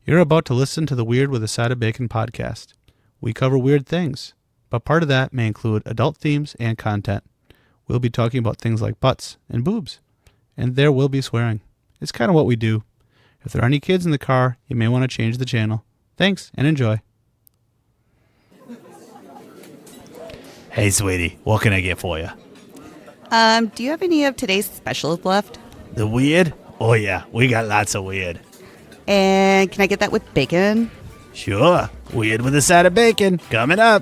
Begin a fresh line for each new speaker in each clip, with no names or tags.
You're about to listen to the Weird with a Side of Bacon podcast. We cover weird things, but part of that may include adult themes and content. We'll be talking about things like butts and boobs, and there will be swearing. It's kind of what we do. If there are any kids in the car, you may want to change the channel. Thanks, and enjoy. Hey, sweetie, what can I get for you?
Do you have any of today's specials left?
The weird? Oh yeah, we got lots of weird.
And can I get that with bacon?
Sure, weird with a side of bacon, coming up.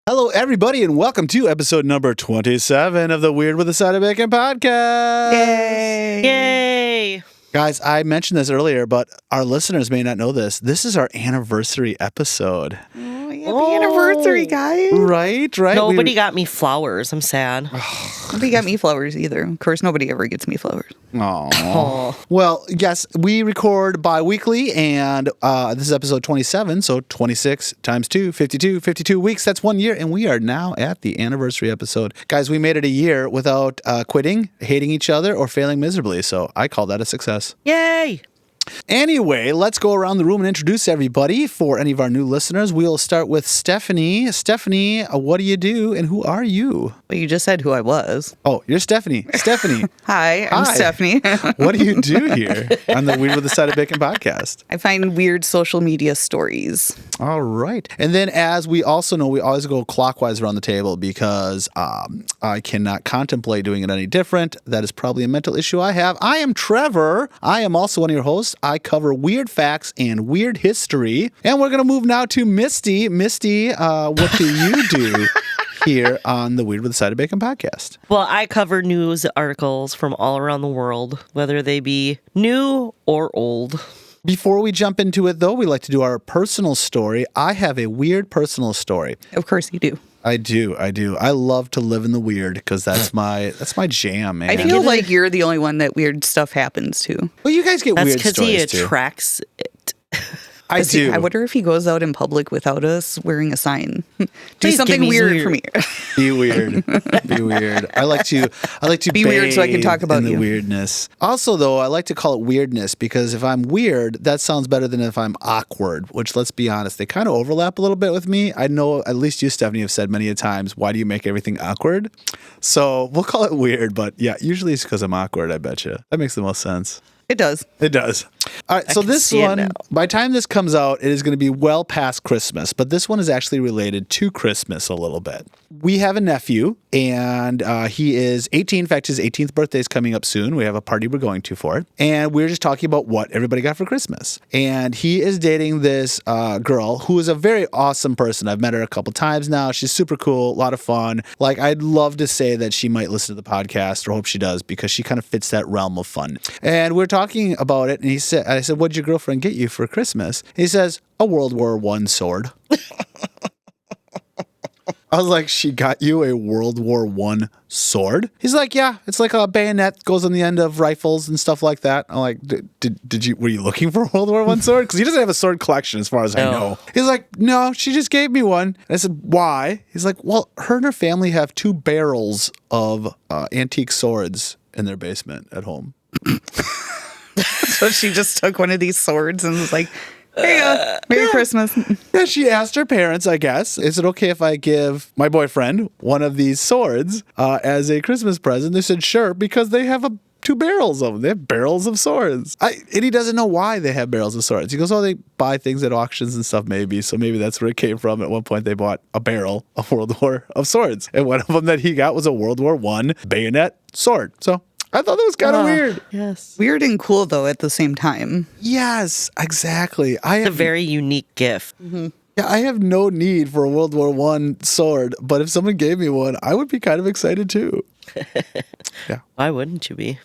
Hello, everybody, and welcome to episode number 27 of the Weird with a Side of Bacon podcast.
Yay!
Yay!
Guys, I mentioned this earlier, but our listeners may not know this. This is our anniversary episode.
Oh, happy anniversary, guys.
Right?
Nobody got me flowers. I'm sad.
Nobody got me flowers either. Of course, nobody ever gets me flowers.
Aww. Well, yes, we record bi-weekly, and this is episode 27, so 26 times 2, 52 weeks. That's 1 year, and we are now at the anniversary episode. Guys, we made it a year without quitting, hating each other, or failing miserably, so I call that a success.
Yay!
Anyway, let's go around the room and introduce everybody. For any of our new listeners, we'll start with Stephanie. Stephanie, what do you do, and who are you?
Well, you just said who I was.
Oh, you're Stephanie. Stephanie.
Hi, I'm Stephanie.
What do you do here on the Weird with a Side of Bacon podcast?
I find weird social media stories.
All right. And then, as we also know, we always go clockwise around the table because I cannot contemplate doing it any different. That is probably a mental issue I have. I am Trevor. I am also one of your hosts. I cover weird facts and weird history. And we're going to move now to Misty. Misty, what do you do here on the Weird with a Side of Bacon podcast?
Well, I cover news articles from all around the world, whether they be new or old.
Before we jump into it, though, we like to do our personal story. I have a weird personal story.
Of course you do.
I do. I love to live in the weird because that's my jam, man.
I feel like you're the only one that weird stuff happens to.
Well, you guys get
That's
weird
because
stories
he
too.
attracts it.
I do.
I wonder if he goes out in public without us wearing a sign. Do
Please
something
give me
weird
weird.
for me.
Be weird. Be weird. I like to
Be weird so I can talk about
in the
you.
weirdness. Also, though, I like to call it weirdness because if I'm weird, that sounds better than if I'm awkward. Which, let's be honest, they kind of overlap a little bit with me. I know at least you, Stephanie, have said many a times, "Why do you make everything awkward?" So we'll call it weird, but yeah, usually it's because I'm awkward. I bet you that makes the most sense.
It does.
It does. All right, so
can
this
see it
one,
now.
by the time this comes out, it is going to be well past Christmas, but this one is actually related to Christmas a little bit. We have a nephew, and he is 18. In fact, his 18th birthday is coming up soon. We have a party we're going to for it, and we're just talking about what everybody got for Christmas. And he is dating this girl who is a very awesome person. I've met her a couple times now. She's super cool, a lot of fun. Like, I'd love to say that she might listen to the podcast, or hope she does, because she kind of fits that realm of fun. And we're talking about it, and I said, "What'd your girlfriend get you for Christmas?" He says, "A World War I sword." I was like, "She got you a World War I sword?" He's like, "Yeah, it's like a bayonet, goes on the end of rifles and stuff like that." I'm like, were you looking for a World War I sword? Because he doesn't have a sword collection as far as I know. He's like, "No, she just gave me one." And I said, "Why?" He's like, "Well, her and her family have 2 barrels of antique swords in their basement at home."
So she just took one of these swords and was like, "Here you go. Merry Christmas."
Yeah, she asked her parents, I guess, "Is it okay if I give my boyfriend one of these swords as a Christmas present?" They said, "Sure," because they have 2 barrels of them. They have barrels of swords. And he doesn't know why they have barrels of swords. He goes, "Oh, they buy things at auctions and stuff maybe. So maybe that's where it came from." At one point, they bought a barrel of World War of swords. And one of them that he got was a World War I bayonet sword. So I thought that was kind of weird.
Yes.
Weird and cool, though, at the same time.
Yes, exactly.
It's a very unique gift.
Yeah, I have no need for a World War I sword, but if someone gave me one, I would be kind of excited too. Yeah.
Why wouldn't you be?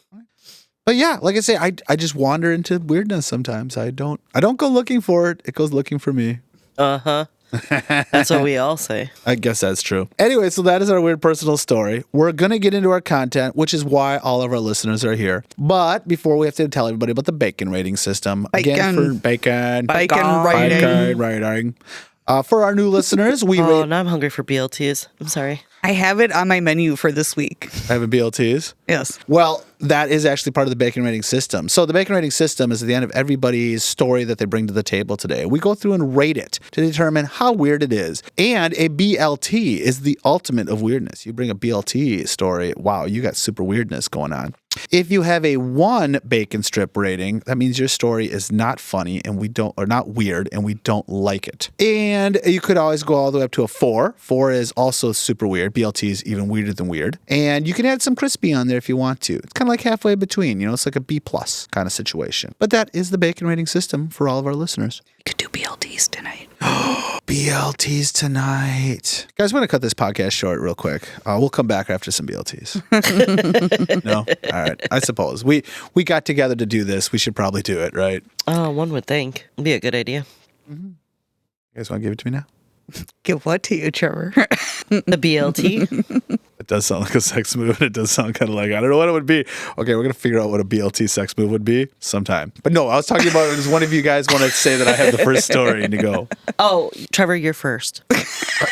But yeah, like I say, I just wander into weirdness sometimes. I don't go looking for it. It goes looking for me.
Uh-huh. That's what we all say.
I guess that's true. Anyway, so that is our weird personal story. We're going to get into our content, which is why all of our listeners are here. But before we have to tell everybody about the bacon rating system. Again, for bacon rating. For our new listeners, we rate...
now I'm hungry for BLTs. I'm sorry.
I have it on my menu for this week.
Having BLTs?
Yes.
Well, that is actually part of the bacon rating system. So the bacon rating system is at the end of everybody's story that they bring to the table today. We go through and rate it to determine how weird it is. And a BLT is the ultimate of weirdness. You bring a BLT story, wow, you got super weirdness going on. If you have a 1 bacon strip rating, that means your story is not funny and or not weird, and we don't like it. And you could always go all the way up to a 4. 4 is also super weird. BLT is even weirder than weird. And you can add some crispy on there if you want to. It's kind of like halfway between, it's like a B+ kind of situation. But that is the bacon rating system for all of our listeners.
You could do BLTs tonight.
BLTs tonight. Guys, I'm going to cut this podcast short real quick. We'll come back after some BLTs. No? All right. I suppose. We got together to do this. We should probably do it, right?
Oh, one would think. It'd be a good idea.
Mm-hmm. You guys want to give it to me now?
Give what to you, Trevor?
The BLT.
It does sound like a sex move, and it does sound kind of like, I don't know what it would be. Okay, we're going to figure out what a BLT sex move would be sometime. But no, I was talking about, does one of you guys want to say that I have the first story and to go?
Oh, Trevor, you're first.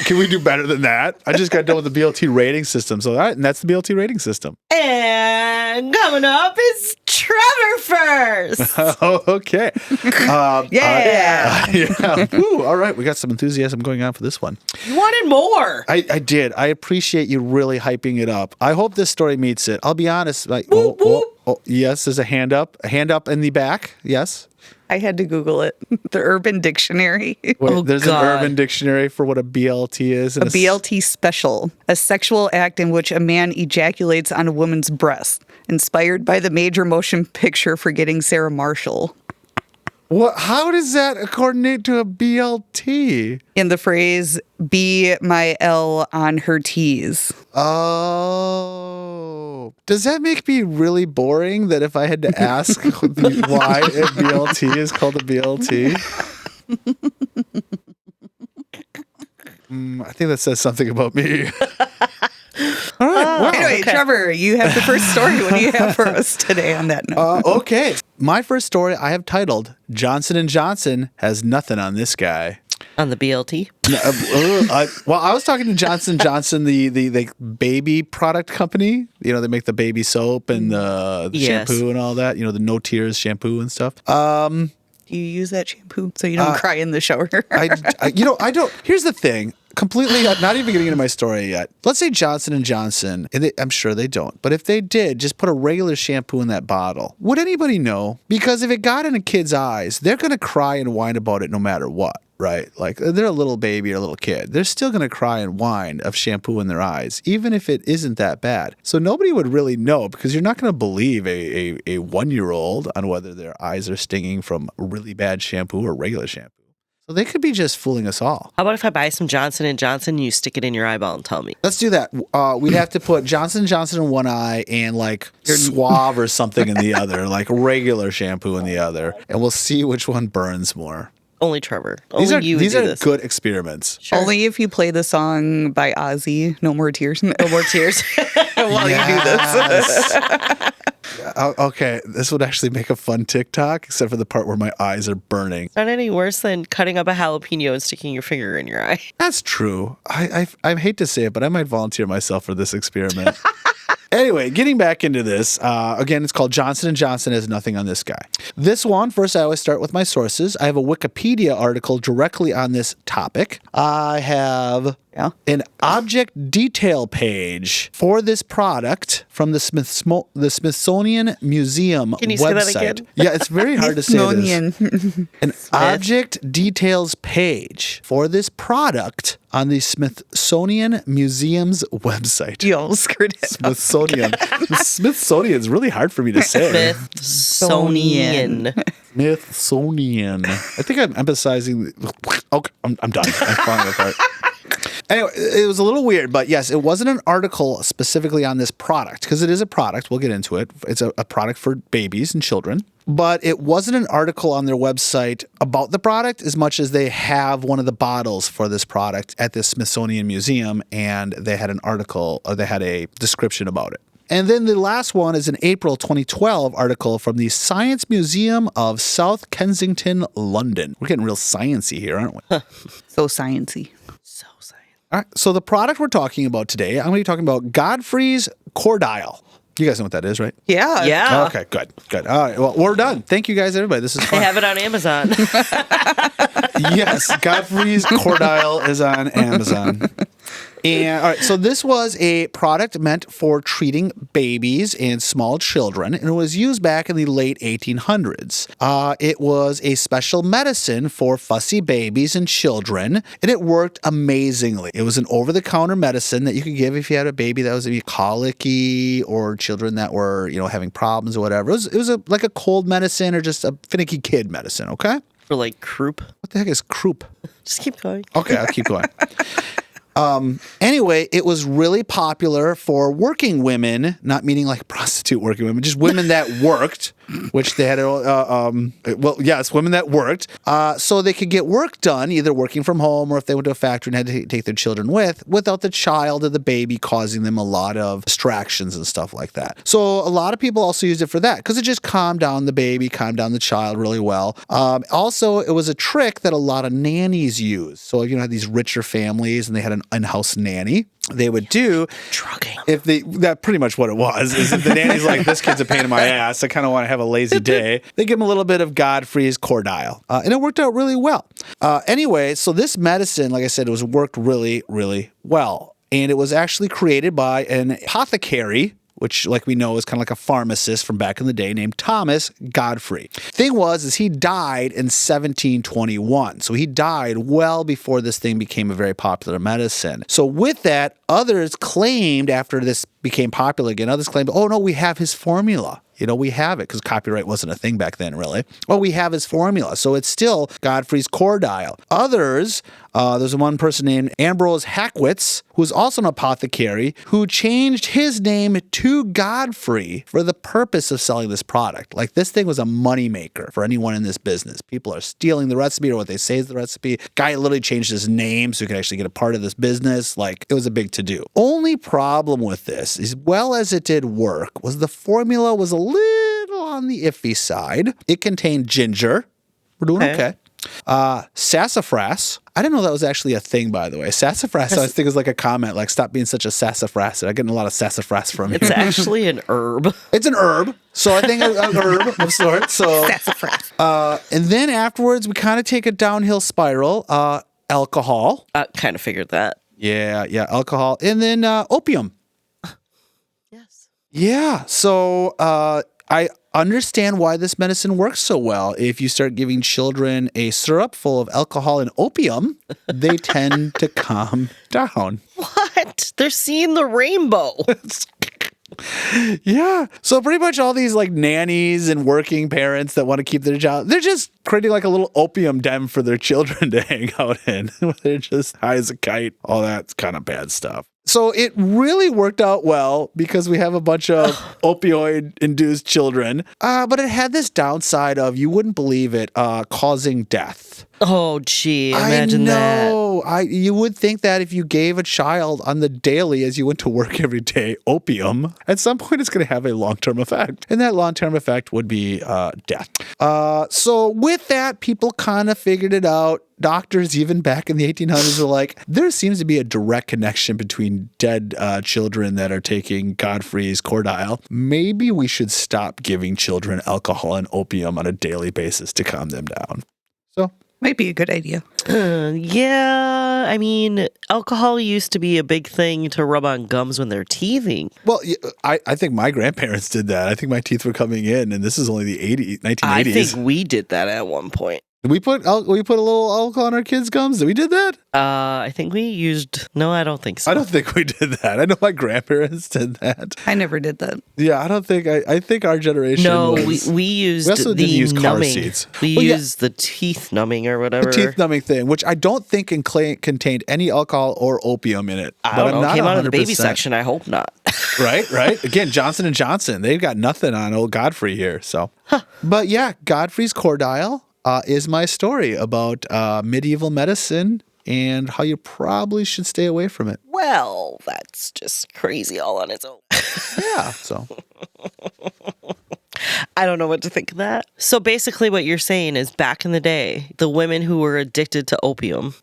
Can we do better than that? I just got done with the BLT rating system. So, all right, and that's the BLT rating system.
And coming up is Trevor first.
Oh, okay.
Yeah.
Yeah. Woo, all right, we got some enthusiasm going on for this one.
You wanted more.
I did. I appreciate you really hyping it up. I hope this story meets it. I'll be honest. Like, yes, there's a hand up in the back. Yes.
I had to Google it. The Urban Dictionary.
Wait, there's an Urban Dictionary for what a BLT is.
A BLT special, a sexual act in which a man ejaculates on a woman's breast, inspired by the major motion picture Forgetting Sarah Marshall.
What? How does that coordinate to a BLT?
In the phrase, be my L on her T's.
Oh. Does that make me really boring that if I had to ask why a BLT is called a BLT? I think that says something about me. All right. Well,
Anyway,
okay.
Trevor, you have the first story. What do you have for us today on that note?
Okay. My first story I have titled, Johnson & Johnson has nothing on this guy.
On the BLT?
Well, I was talking to Johnson & Johnson, the baby product company. They make the baby soap and the
Yes.
shampoo and all that. The no tears shampoo and stuff.
Do you use that shampoo so you don't cry in the shower?
I don't. Here's the thing. Completely, not even getting into my story yet. Let's say Johnson & Johnson, and I'm sure they don't, but if they did, just put a regular shampoo in that bottle. Would anybody know? Because if it got in a kid's eyes, they're going to cry and whine about it no matter what, right? Like, they're a little baby or a little kid. They're still going to cry and whine of shampoo in their eyes, even if it isn't that bad. So nobody would really know, because you're not going to believe a 1-year-old on whether their eyes are stinging from really bad shampoo or regular shampoo. So they could be just fooling us all.
How about if I buy some Johnson & Johnson and you stick it in your eyeball and tell me?
Let's do that. We'd have to put Johnson & Johnson in one eye and like Suave or something in the other, like regular shampoo in the other. And we'll see which one burns more.
Only Trevor.
These
Only you would
these
do
are
this.
good experiments.
Sure.
Only if you play the song by Ozzy, No More Tears.
No more tears.
While you do this.
Okay, this would actually make a fun TikTok, except for the part where my eyes are burning.
Not any worse than cutting up a jalapeno and sticking your finger in your eye.
That's true. I hate to say it, but I might volunteer myself for this experiment. Anyway, getting back into this, again, it's called Johnson & Johnson has nothing on this guy. This one, first I always start with my sources. I have a Wikipedia article directly on this topic. I have an object detail page for this product from the Smithsonian Museum
Can you
website.
say that again?
Yeah, it's very hard to say this.
Smithsonian.
An object details page for this product on the Smithsonian Museum's website.
You almost screwed it up.
Smithsonian. The Smithsonian is really hard for me to say.
Smithsonian.
Smithsonian. I think I'm emphasizing. Okay, I'm done. I'm falling apart. Anyway, it was a little weird, but yes, it wasn't an article specifically on this product because it is a product. We'll get into it. It's a product for babies and children. But it wasn't an article on their website about the product as much as they have one of the bottles for this product at the Smithsonian Museum, and they had an article, or they had a description about it. And then the last one is an April 2012 article from the Science Museum of South Kensington, London. We're getting real sciencey here, aren't we?
So sciencey.
All right, so the product we're talking about today, I'm going to be talking about Godfrey's Cordial. You guys know what that is, right?
Yeah.
Yeah.
Okay, good. All right, well, we're done. Thank you guys, everybody. This is
They
fun.
have it on Amazon.
Yes, Godfrey's Cordial is on Amazon. And all right, so this was a product meant for treating babies and small children, and it was used back in the late 1800s. It was a special medicine for fussy babies and children, and it worked amazingly. It was an over-the-counter medicine that you could give if you had a baby that was maybe colicky or children that were, having problems or whatever. It was like a cold medicine or just a finicky kid medicine, okay?
For like croup.
What the heck is croup?
Just keep going.
Okay, I'll keep going. Anyway, it was really popular for working women, not meaning like prostitute working women, just women that worked, which they had, women that worked, so they could get work done, either working from home or if they went to a factory and had to take their children without the child or the baby causing them a lot of distractions and stuff like that. So a lot of people also used it for that because it just calmed down the baby, calmed down the child really well. Also, it was a trick that a lot of nannies used. So, had these richer families and they had an in-house nanny. They would do
Drugging.
that pretty much what it was, is if the nanny's like, this kid's a pain in my ass, I kind of want to have a lazy day, they give him a little bit of Godfrey's Cordial. And it worked out really well. Anyway, so this medicine, like I said, it worked really, really well. And it was actually created by an apothecary, which, like we know, is kind of like a pharmacist from back in the day named Thomas Godfrey. Thing is he died in 1721. So he died well before this thing became a very popular medicine. So with that, others claimed after this became popular again, others claimed, oh no, we have his formula. We have it because copyright wasn't a thing back then, really. Well, we have his formula. So it's still Godfrey's Cordial. Others, there's one person named Ambrose Hackwitz, who's also an apothecary, who changed his name to Godfrey for the purpose of selling this product. Like, this thing was a moneymaker for anyone in this business. People are stealing the recipe or what they say is the recipe. Guy literally changed his name so he could actually get a part of this business. Like, it was a big to-do. Only problem with this, as well as it did work, was the formula was a little on the iffy side. It contained ginger. We're doing okay. Sassafras. I didn't know that was actually a thing, by the way. Sassafras, I think, is like a comment, like, stop being such a sassafras. I'm getting a lot of sassafras from you.
It's actually an herb.
It's an herb. So I think an herb of sorts. So,
Sassafras.
and then afterwards, we kind of take a downhill spiral. Alcohol.
Kind of figured that.
Yeah, alcohol. And then opium.
Yes.
Yeah. So I understand why this medicine works so well. If you start giving children a syrup full of alcohol and opium, they tend to calm down.
What? They're seeing the rainbow.
Yeah. So pretty much all these like nannies and working parents that want to keep their child, they're just creating like a little opium den for their children to hang out in. They're just high as a kite. All that kind of bad stuff. So it really worked out well because we have a bunch of opioid-induced children. But it had this downside of, you wouldn't believe it, causing death.
Oh, gee, imagine that.
I know. You would think that if you gave a child on the daily as you went to work every day opium, at some point it's going to have a long-term effect. And that long-term effect would be death. So with that, people kind of figured it out. Doctors, even back in the 1800s, were like, there seems to be a direct connection between dead children that are taking Godfrey's Cordial. Maybe we should stop giving children alcohol and opium on a daily basis to calm them down. So
Might be a good idea.
Yeah, I mean, alcohol used to be a big thing to rub on gums when they're teething.
Well, I think my grandparents did that. I think my teeth were coming in, and this is only the 1980s.
I think we did that at one point.
Did we put a little alcohol on our kids' gums? Did we did that?
I think we used. No, I don't think so.
I don't think we did that. I know my grandparents did that.
I never did that.
Yeah, I don't think. I think our generation.
No,
was,
we used
also
the
didn't use car
numbing.
seats.
We used the teeth numbing or whatever.
The teeth numbing thing, which I don't think contained any alcohol or opium in it.
I don't know.
I'm not
Came out of the baby
100%.
section. I hope not.
Right. Again, Johnson & Johnson. They've got nothing on old Godfrey here. So, But yeah, Godfrey's Cordial is my story about medieval medicine and how you probably should stay away from it.
Well, that's just crazy all on its own.
Yeah. So
I don't know what to think of that. So basically what you're saying is back in the day, the women who were addicted to opium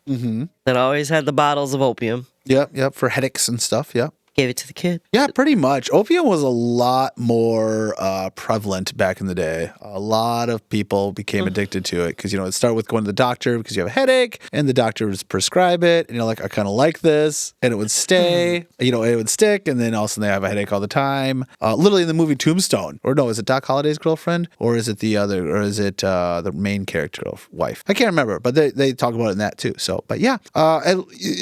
that always had the bottles of opium.
Yep. For headaches and stuff. Yep.
Gave it to the kid.
Yeah, pretty much. Opium was a lot more prevalent back in the day. A lot of people became addicted to it because, it started with going to the doctor because you have a headache and the doctor would prescribe it. And you're like, I kind of like this. And it would stay, it would stick. And then all of a sudden they have a headache all the time. Literally in the movie Tombstone. Or no, is it Doc Holliday's girlfriend? Or is it the main character wife? I can't remember, but they talk about it in that too. So, but yeah, I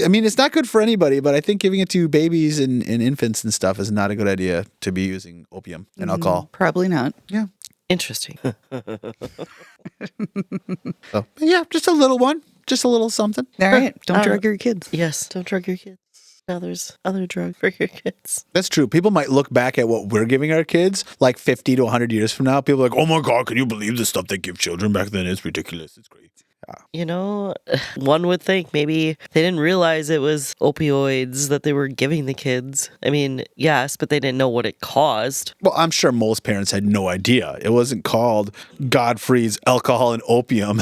mean, it's not good for anybody, but I think giving it to babies and infants and stuff is not a good idea to be using opium and alcohol.
Probably not.
Yeah.
Interesting.
So, yeah, just a little one. Just a little something.
All right. Don't drug your kids.
Yes, don't drug your kids. Now there's other drugs for your kids.
That's true. People might look back at what we're giving our kids like 50 to 100 years from now. People are like, oh my God, can you believe the stuff they give children back then? It's ridiculous. It's great.
One would think maybe they didn't realize it was opioids that they were giving the kids. I mean, yes, but they didn't know what it caused.
Well, I'm sure most parents had no idea. It wasn't called Godfrey's alcohol and opium.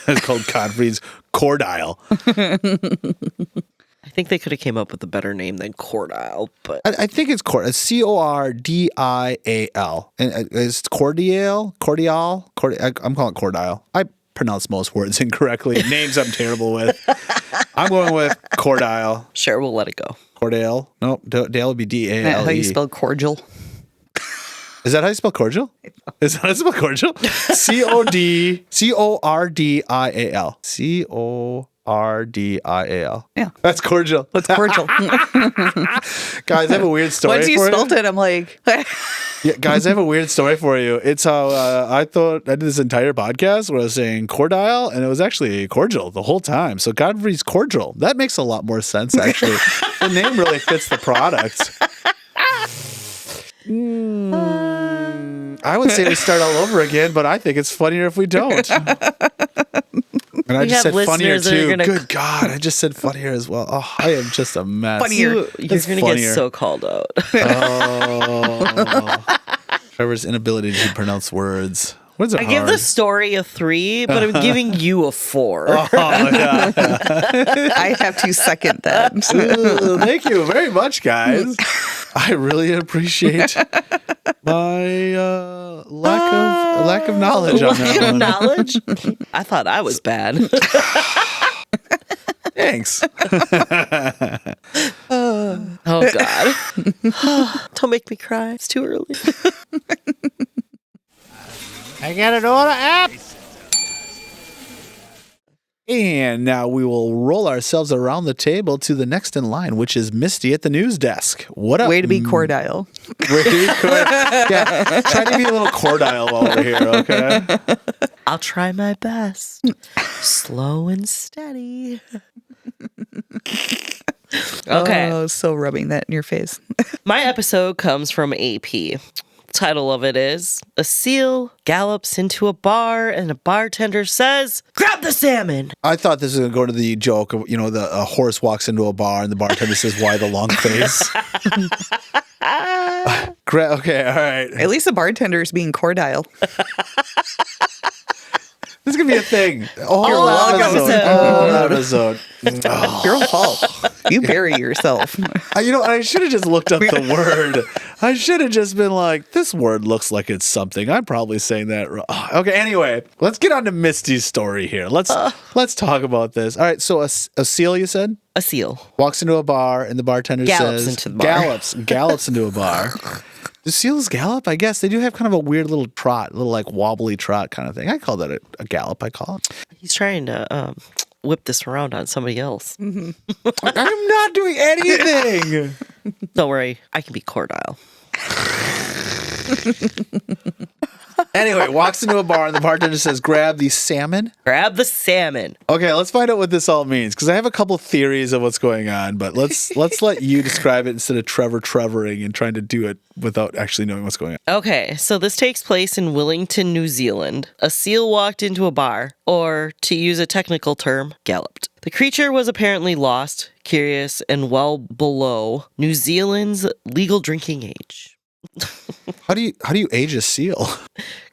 It's called Godfrey's Cordial.
I think they could have came up with a better name than Cordial, but
I think it's Cordial. Cordial. And it's Cordial? Cordial? I'm calling it Cordial. I pronounce most words incorrectly. Names I'm terrible with. I'm going with Cordial.
sure, we'll let it go.
Cordial. Nope. Dale would be D-A-L-E.
Is that how you spell cordial?
Is that how you spell cordial? Is that how you spell cordial? C-O-R-D-I-A-L. C-O-R-D-I-A-L.
Yeah.
That's cordial.
What's cordial?
Guys, I have a weird story
Once you
for
spelled it, I'm like...
Yeah, guys, I have a weird story for you. It's how I thought I did this entire podcast where I was saying Cordial, and it was actually Cordial the whole time. So Godfrey's Cordial. That makes a lot more sense, actually. The name really fits the product. I would say we start all over again, but I think it's funnier if we don't. And I just said funnier too. Good God, I just said funnier as well. Oh, I am just a mess.
Funnier.
You're going to get so called out.
Oh. Trevor's inability to pronounce words. Words are
I
hard.
give the story a 3, but I'm giving you a 4.
Oh, yeah.
I have to second that.
Ooh, thank you very much, guys. I really appreciate my lack of knowledge on that one.
Knowledge? I thought I was bad.
Thanks.
Oh, God. Don't make me cry. It's too early.
I got an order app. And now we will roll ourselves around the table to the next in line, which is Misty at the news desk. What up?
Way to be cordial.
Way to be Yeah, try to be a little cordial while we're here, okay?
I'll try my best. Slow and steady. Okay.
Oh, so rubbing that in your face.
My episode comes from AP. Title of it is A Seal Gallops into a Bar and a Bartender Says, Grab the salmon.
I thought this was going to go to the joke of, a horse walks into a bar and the bartender says, why the long face? Okay, all right.
At least the bartender is being cordial.
This is going to be a thing.
You're welcome.
Episode.
Your fault. You bury yourself.
I should have just looked up the word. I should have just been like, this word looks like it's something. I'm probably saying that wrong. Okay, anyway, let's get on to Misty's story here. Let's talk about this. All right, so a seal, you said?
A seal.
Walks into a bar and the bartender
Gallops
says...
into the bar.
Gallops into a bar. Do seals gallop? I guess they do have kind of a weird little trot, little like wobbly trot kind of thing. I call that a gallop, I call it.
He's trying to whip this around on somebody else.
I'm not doing anything.
Don't worry, I can be Cordial.
Anyway, walks into a bar and the bartender says, grab the salmon.
Grab the salmon.
Okay, let's find out what this all means because I have a couple theories of what's going on, but let's let you describe it instead of Trevor-Trevoring and trying to do it without actually knowing what's going on.
Okay, so this takes place in Wellington, New Zealand. A seal walked into a bar, or to use a technical term, galloped. The creature was apparently lost, curious, and well below New Zealand's legal drinking age.
How do you age a seal?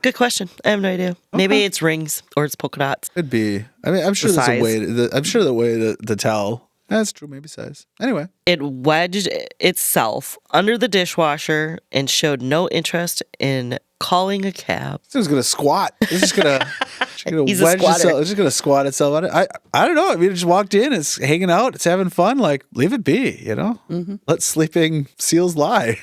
Good question. I have no idea. Maybe it's rings or it's polka dots.
Could be. I mean, I'm sure
The
there's a
size.
way. I'm sure the way to tell. That's true. Maybe size. Anyway,
It wedged itself under the dishwasher and showed no interest in calling a cab.
this is gonna squat. It's just gonna.
He's a
wedge
squatter.
itself. It's just gonna squat itself on it. I don't know. I mean, it just walked in. It's hanging out. It's having fun. Like, leave it be. You know. Let sleeping seals lie.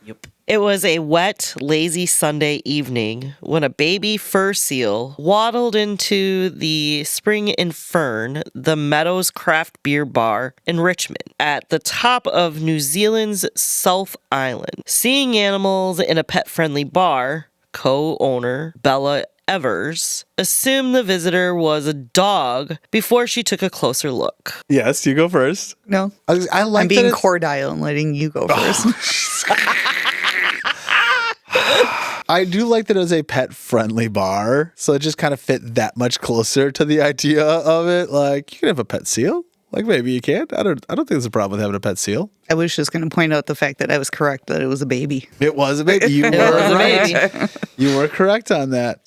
Yep. It was a wet, lazy Sunday evening when a baby fur seal waddled into the Spring and Fern, the Meadows Craft Beer Bar in Richmond, at the top of New Zealand's South Island. Seeing animals in a pet-friendly bar, co-owner Bella Evers assumed the visitor was a dog before she took a closer look.
Yes, you go first.
No.
I like
I'm
that
being
it's-
Cordial and letting you go first.
I do like that it was a pet-friendly bar, so it just kind of fit that much closer to the idea of it. Like, you can have a pet seal. Like, maybe you can. I don't think there's a problem with having a pet seal.
I was just going to point out the fact that I was correct that it was a baby.
It was a baby. You
It
were
was a
right.
baby.
You were correct on that.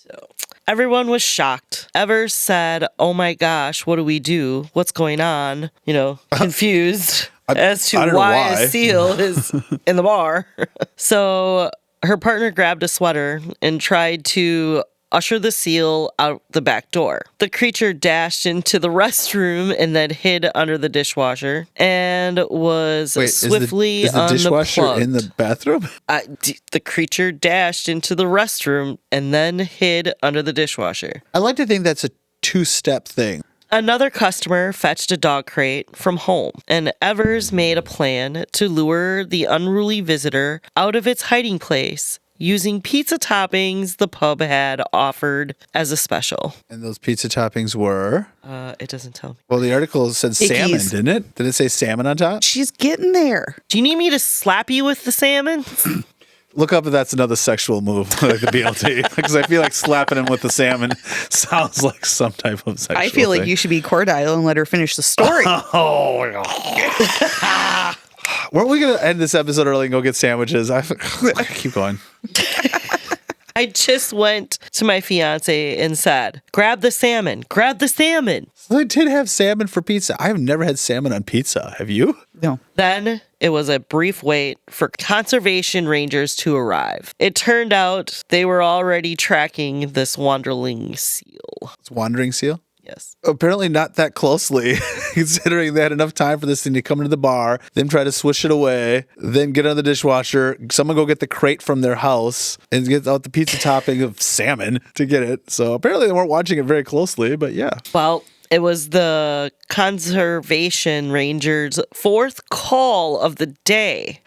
Everyone was shocked. Evers said, "Oh my gosh, what do we do? What's going on?" You know, confused as to
I don't know
why
why.
a seal is in the bar. So her partner grabbed a sweater and tried to usher the seal out the back door. The creature dashed into the restroom and then hid under the dishwasher and was swiftly
is the dishwasher
unplugged.
in the bathroom?
The creature dashed into the restroom and then hid under the dishwasher.
I like to think that's a two-step thing.
Another customer fetched a dog crate from home, and Evers made a plan to lure the unruly visitor out of its hiding place using pizza toppings the pub had offered as a special.
And those pizza toppings were?
It doesn't tell me.
Well, the article said salmon,
Ickies.
didn't it? Did it say salmon on top?
She's getting there.
Do you need me to slap you with the salmon?
Look up if that's another sexual move, like the BLT, because I feel like slapping him with the salmon sounds like some type of sexual
I feel like
thing.
you should be Cordial and let her finish the story.
Oh, my God. Weren't we going to end this episode early and go get sandwiches? Keep going.
I just went to my fiance and said, "Grab the salmon, grab the salmon."
They did have salmon for pizza. I have never had salmon on pizza. Have you?
No.
Then it was a brief wait for conservation rangers to arrive. It turned out they were already tracking this wandering seal.
It's wandering seal.
Yes.
Apparently not that closely, considering they had enough time for this thing to come into the bar, then try to swish it away, then get on the dishwasher, someone go get the crate from their house, and get out the pizza topping of salmon to get it. So apparently they weren't watching it very closely, but yeah.
Well, it was the conservation rangers' fourth call of the day.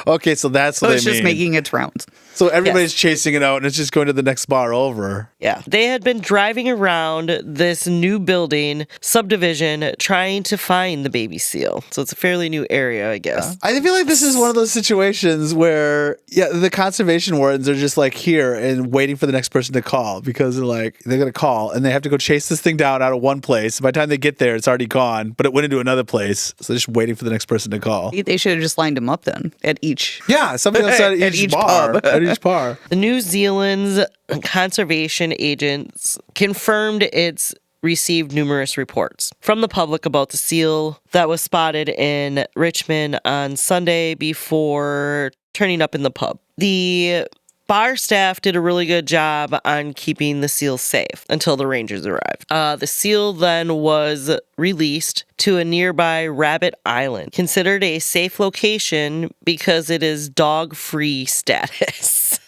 Okay, so that's what
So it's
they
just
mean.
making its rounds.
So everybody's chasing it out, and it's just going to the next bar over.
Yeah. They had been driving around this new building subdivision trying to find the baby seal. So it's a fairly new area, I guess.
I feel like this is one of those situations where, yeah, the conservation wardens are just like here and waiting for the next person to call because they're like, they're going to call and they have to go chase this thing down out of one place. By the time they get there, it's already gone, but it went into another place. So they're just waiting for the next person to call.
They should have just lined them up then at each.
Yeah, somebody else at
At
each
each
bar.
pub.
At each bar.
The New Zealand's conservation agents confirmed it's received numerous reports from the public about the seal that was spotted in Richmond on Sunday before turning up in the pub. The bar staff did a really good job on keeping the seal safe until the rangers arrived. The seal then was released to a nearby Rabbit Island, considered a safe location because it is dog-free status.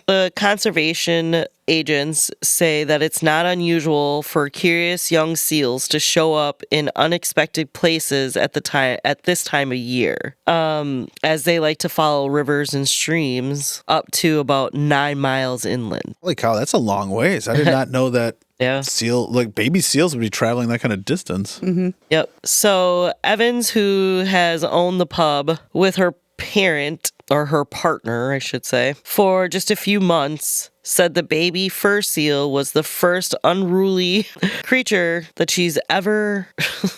The conservation agents say that it's not unusual for curious young seals to show up in unexpected places at this time of year, as they like to follow rivers and streams up to about 9 miles inland.
Holy cow, that's a long ways. I did not know that.
Yeah.
Baby seals would be traveling that kind of distance.
Mm-hmm.
Yep. So Evans, who has owned the pub with her parent, or her partner, I should say, for just a few months, said the baby fur seal was the first unruly creature that she's ever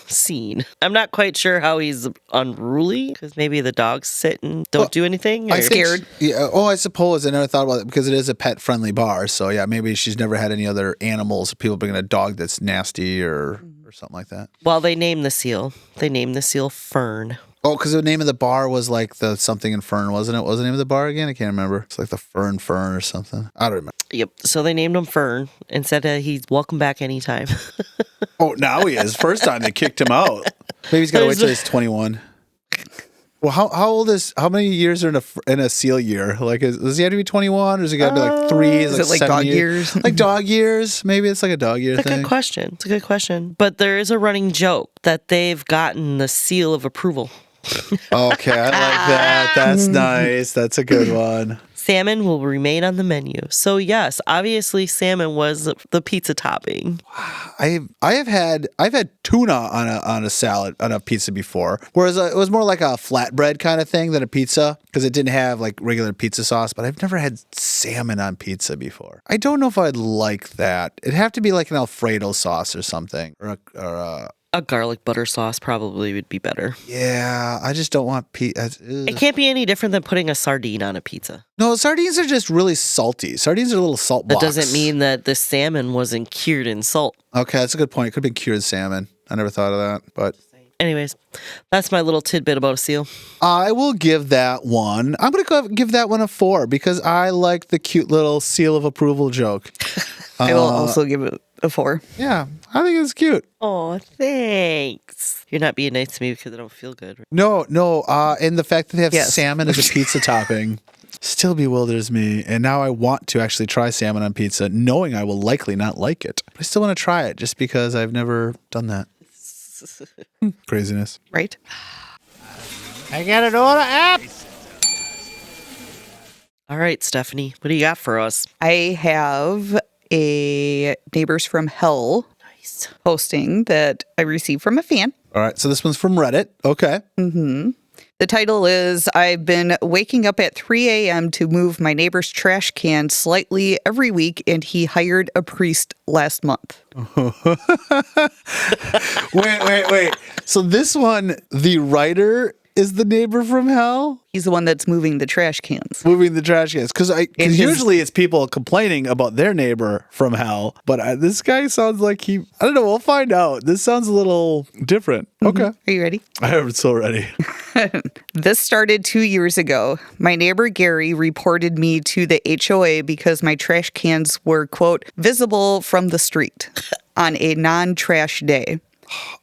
seen. I'm not quite sure how he's unruly, because maybe the dogs sit and don't do anything.
I'm
scared.
Yeah. Oh, I suppose. I never thought about it because it is a pet-friendly bar. So, yeah, maybe she's never had any other animals, people bringing a dog that's nasty or something like that.
Well, they named the seal. They named the seal Fern.
Oh, because the name of the bar was like the something in Fern, wasn't it? What was the name of the bar again? I can't remember. It's like the Fern or something. I don't remember.
Yep. So they named him Fern and said he's welcome back anytime.
Oh, now he is. First time they kicked him out. Maybe he's got to wait till he's 21. Well, how many years are in a seal year? Like, does he have to be 21 or does he got to be like 3?
Is it like dog years?
Like dog years? Maybe it's like a dog year
It's a
thing.
good question. It's a good question. But there is a running joke that they've gotten the seal of approval.
Okay, I like that. That's nice. That's a good one.
Salmon will remain on the menu. So yes, obviously salmon was the pizza topping.
I've had tuna on a salad on a pizza before, whereas it was more like a flatbread kind of thing than a pizza because it didn't have like regular pizza sauce. But I've never had salmon on pizza before. I don't know if I'd like that. It'd have to be like an Alfredo sauce or something, or
A garlic butter sauce probably would be better.
yeah. I just don't want pizza.
It can't be any different than putting a sardine on a pizza.
No, sardines are just really salty. Sardines are little salt
That
blocks.
doesn't mean that the salmon wasn't cured in salt.
Okay, that's a good point. It could have been cured salmon. I never thought of that, but
Anyways, that's my little tidbit about a seal.
I will give that one. I'm going to give that one a 4 because I like the cute little seal of approval joke.
I will also give it a 4.
Yeah, I think it's cute.
Oh, thanks. You're not being nice to me because I don't feel good.
No, and the fact that they have
Yes.
salmon as a pizza topping still bewilders me. And now I want to actually try salmon on pizza, knowing I will likely not like it. But I still want to try it just because I've never done that. Craziness.
Right?
I got an order app.
All right, Stephanie, what do you got for us?
I have a Neighbors from Hell posting that I received from a fan.
All right, so this one's from Reddit. Okay.
The title is, I've been waking up at 3 a.m. to move my neighbor's trash can slightly every week, and he hired a priest last month.
Wait. So this one, the writer is the neighbor from hell?
He's the one that's moving the trash cans.
Moving the trash cans. Because usually it's people complaining about their neighbor from hell. But this guy sounds like I don't know, we'll find out. This sounds a little different. Okay.
Are you ready?
I'm so ready.
This started 2 years ago. My neighbor Gary reported me to the HOA because my trash cans were, quote, visible from the street on a non-trash day.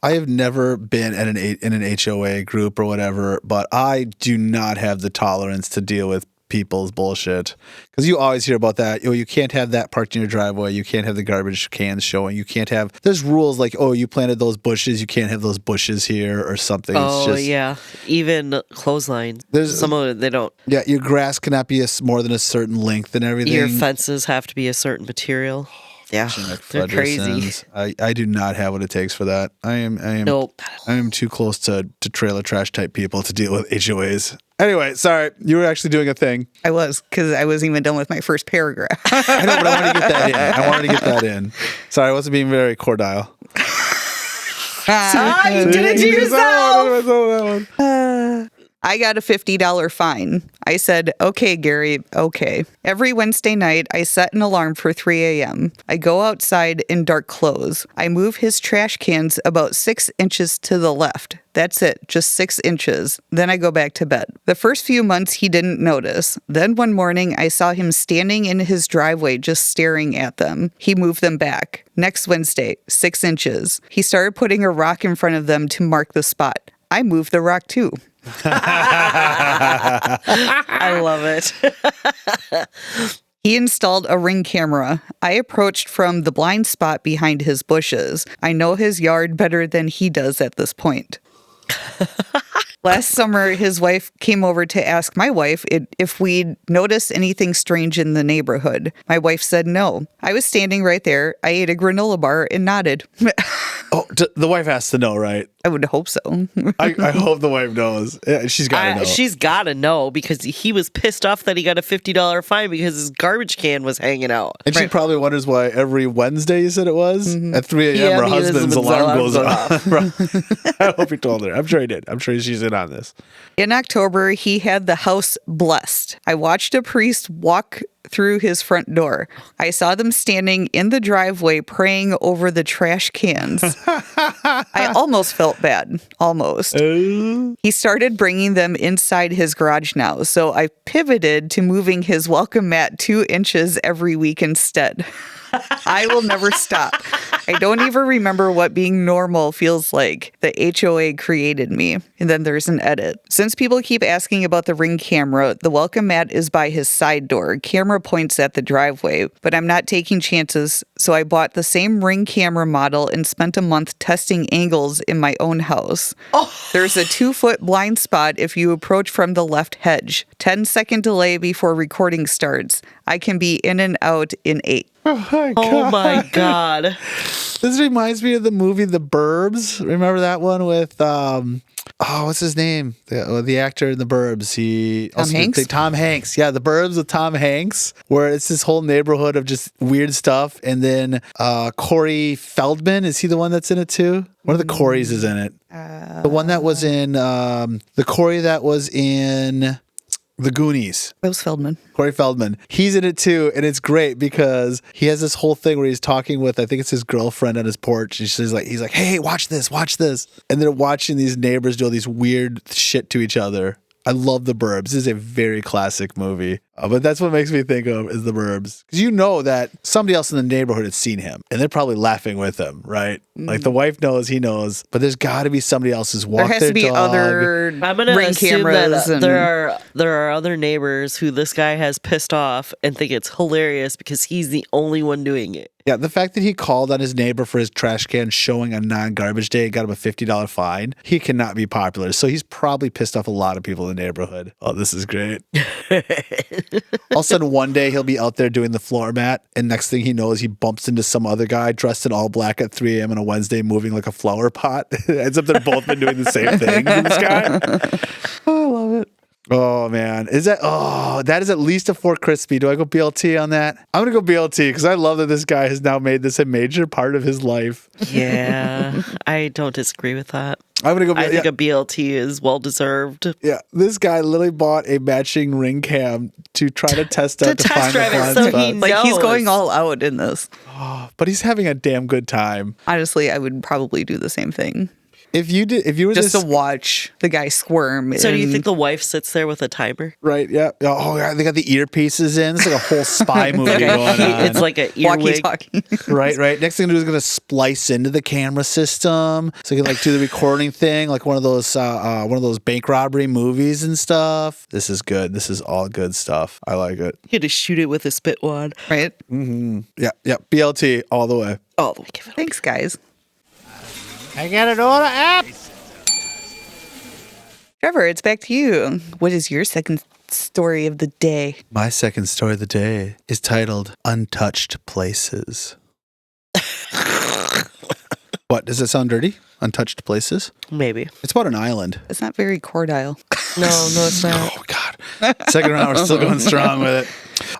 I have never been at in an HOA group or whatever, but I do not have the tolerance to deal with people's bullshit. Because you always hear about that. You can't have that parked in your driveway. You can't have the garbage cans showing. You can't have. There's rules like, you planted those bushes. You can't have those bushes here or something.
Oh, yeah. Even clotheslines. Some of it, they don't.
Yeah, your grass cannot be more than a certain length and everything.
Your fences have to be a certain material. Yeah, they're crazy.
I do not have what it takes for that. I am
Nope.
I am too close to trailer trash type people to deal with HOAs. Anyway, sorry, you were actually doing a thing.
I was, because I wasn't even done with my first paragraph.
I know, but I wanted to get that in. Sorry, I wasn't being very cordial.
You did it to yourself! I got a $50 fine. I said, okay, Gary, okay. Every Wednesday night, I set an alarm for 3 a.m. I go outside in dark clothes. I move his trash cans about 6 inches to the left. That's it, just 6 inches. Then I go back to bed. The first few months, he didn't notice. Then one morning, I saw him standing in his driveway just staring at them. He moved them back. Next Wednesday, 6 inches. He started putting a rock in front of them to mark the spot. I moved the rock too.
I love it.
He installed a Ring camera. I approached from the blind spot behind his bushes. I know his yard better than he does at this point. Last summer, his wife came over to ask my wife if we'd noticed anything strange in the neighborhood. My wife said no. I was standing right there. I ate a granola bar and nodded.
The wife has to know, right?
I would hope so.
I hope the wife knows. She's got to know.
She's got to know because he was pissed off that he got a $50 fine because his garbage can was hanging out.
And she probably wonders why every Wednesday, you said it was? At 3 a.m., her husband's alarm goes off. I hope he told her. I'm sure he did. I'm sure she's in on this.
In October, he had the house blessed. I watched a priest walk through his front door. I saw them standing in the driveway praying over the trash cans. I almost felt bad. Almost. He started bringing them inside his garage now, so I pivoted to moving his welcome mat 2 inches every week instead. I will never stop. I don't even remember what being normal feels like. The HOA created me. And then there's an edit. Since people keep asking about the Ring camera, the welcome mat is by his side door. Camera points at the driveway, but I'm not taking chances, so I bought the same Ring camera model and spent a month testing angles in my own house. There's a 2-foot blind spot if you approach from the left hedge. 10-second delay before recording starts. I can be in and out in 8.
Oh my God.
This reminds me of the movie The Burbs. Remember that one with what's his name? The actor in The Burbs.
Tom Hanks?
Tom Hanks. Yeah, The Burbs with Tom Hanks, where it's this whole neighborhood of just weird stuff. And then Corey Feldman, is he the one that's in it too? One of the Coreys is in it. The one that was in the Corey that was in The Goonies.
That was Feldman.
Corey Feldman. He's in it too, and it's great because he has this whole thing where he's talking with, I think it's his girlfriend on his porch. And he's like, hey, watch this. And they're watching these neighbors do all these weird shit to each other. I love The Burbs. This is a very classic movie. But that's what makes me think of is The Burbs. Because you know that somebody else in the neighborhood has seen him. And they're probably laughing with him, right? Like the wife knows, he knows. But there's got to be somebody else who's walked their dog.
There has to be other
I'm gonna
Ring
assume
cameras.
that there are other neighbors who this guy has pissed off and think it's hilarious because he's the only one doing it.
Yeah, the fact that he called on his neighbor for his trash can showing a non-garbage day and got him a $50 fine, he cannot be popular. So he's probably pissed off a lot of people in the neighborhood. Oh, this is great. All of a sudden, one day he'll be out there doing the floor mat, and next thing he knows, he bumps into some other guy dressed in all black at 3 a.m. on a Wednesday moving like a flower pot. Ends up they've both been doing the same thing to this guy. Oh, I love it. Oh, man. That is at least a 4 crispy. Do I go BLT on that? I'm going to go BLT because I love that this guy has now made this a major part of his life.
Yeah, I don't disagree with that.
I'm going to go
I think a BLT is well-deserved.
Yeah, this guy literally bought a matching ring cam to try to test out to find the blind
so
spot.
he
Like, he's
knows.
going all out in this.
But he's having a damn good time.
Honestly, I would probably do the same thing.
If you were
Just to watch the guy squirm.
So do you think the wife sits there with a timer?
right? Yeah. Oh, yeah. They got the earpieces in. It's like a whole spy movie going on.
It's like an earwig.
walkie-talkie?
Right. Next thing to do is going to splice into the camera system, so you can like do the recording thing, like one of those bank robbery movies and stuff. This is good. This is all good stuff. I like it.
He had to shoot it with a spit wad.
Right?
Yeah. BLT all the way.
Oh,
Thanks, guys.
I got an order app.
Trevor, it's back to you. What is your second story of the day?
My second story of the day is titled "Untouched Places." What, does it sound dirty? Untouched Places?
maybe.
It's about an island.
It's not very Cordial.
No, it's not.
Oh, God. Second round, we're still going strong with it.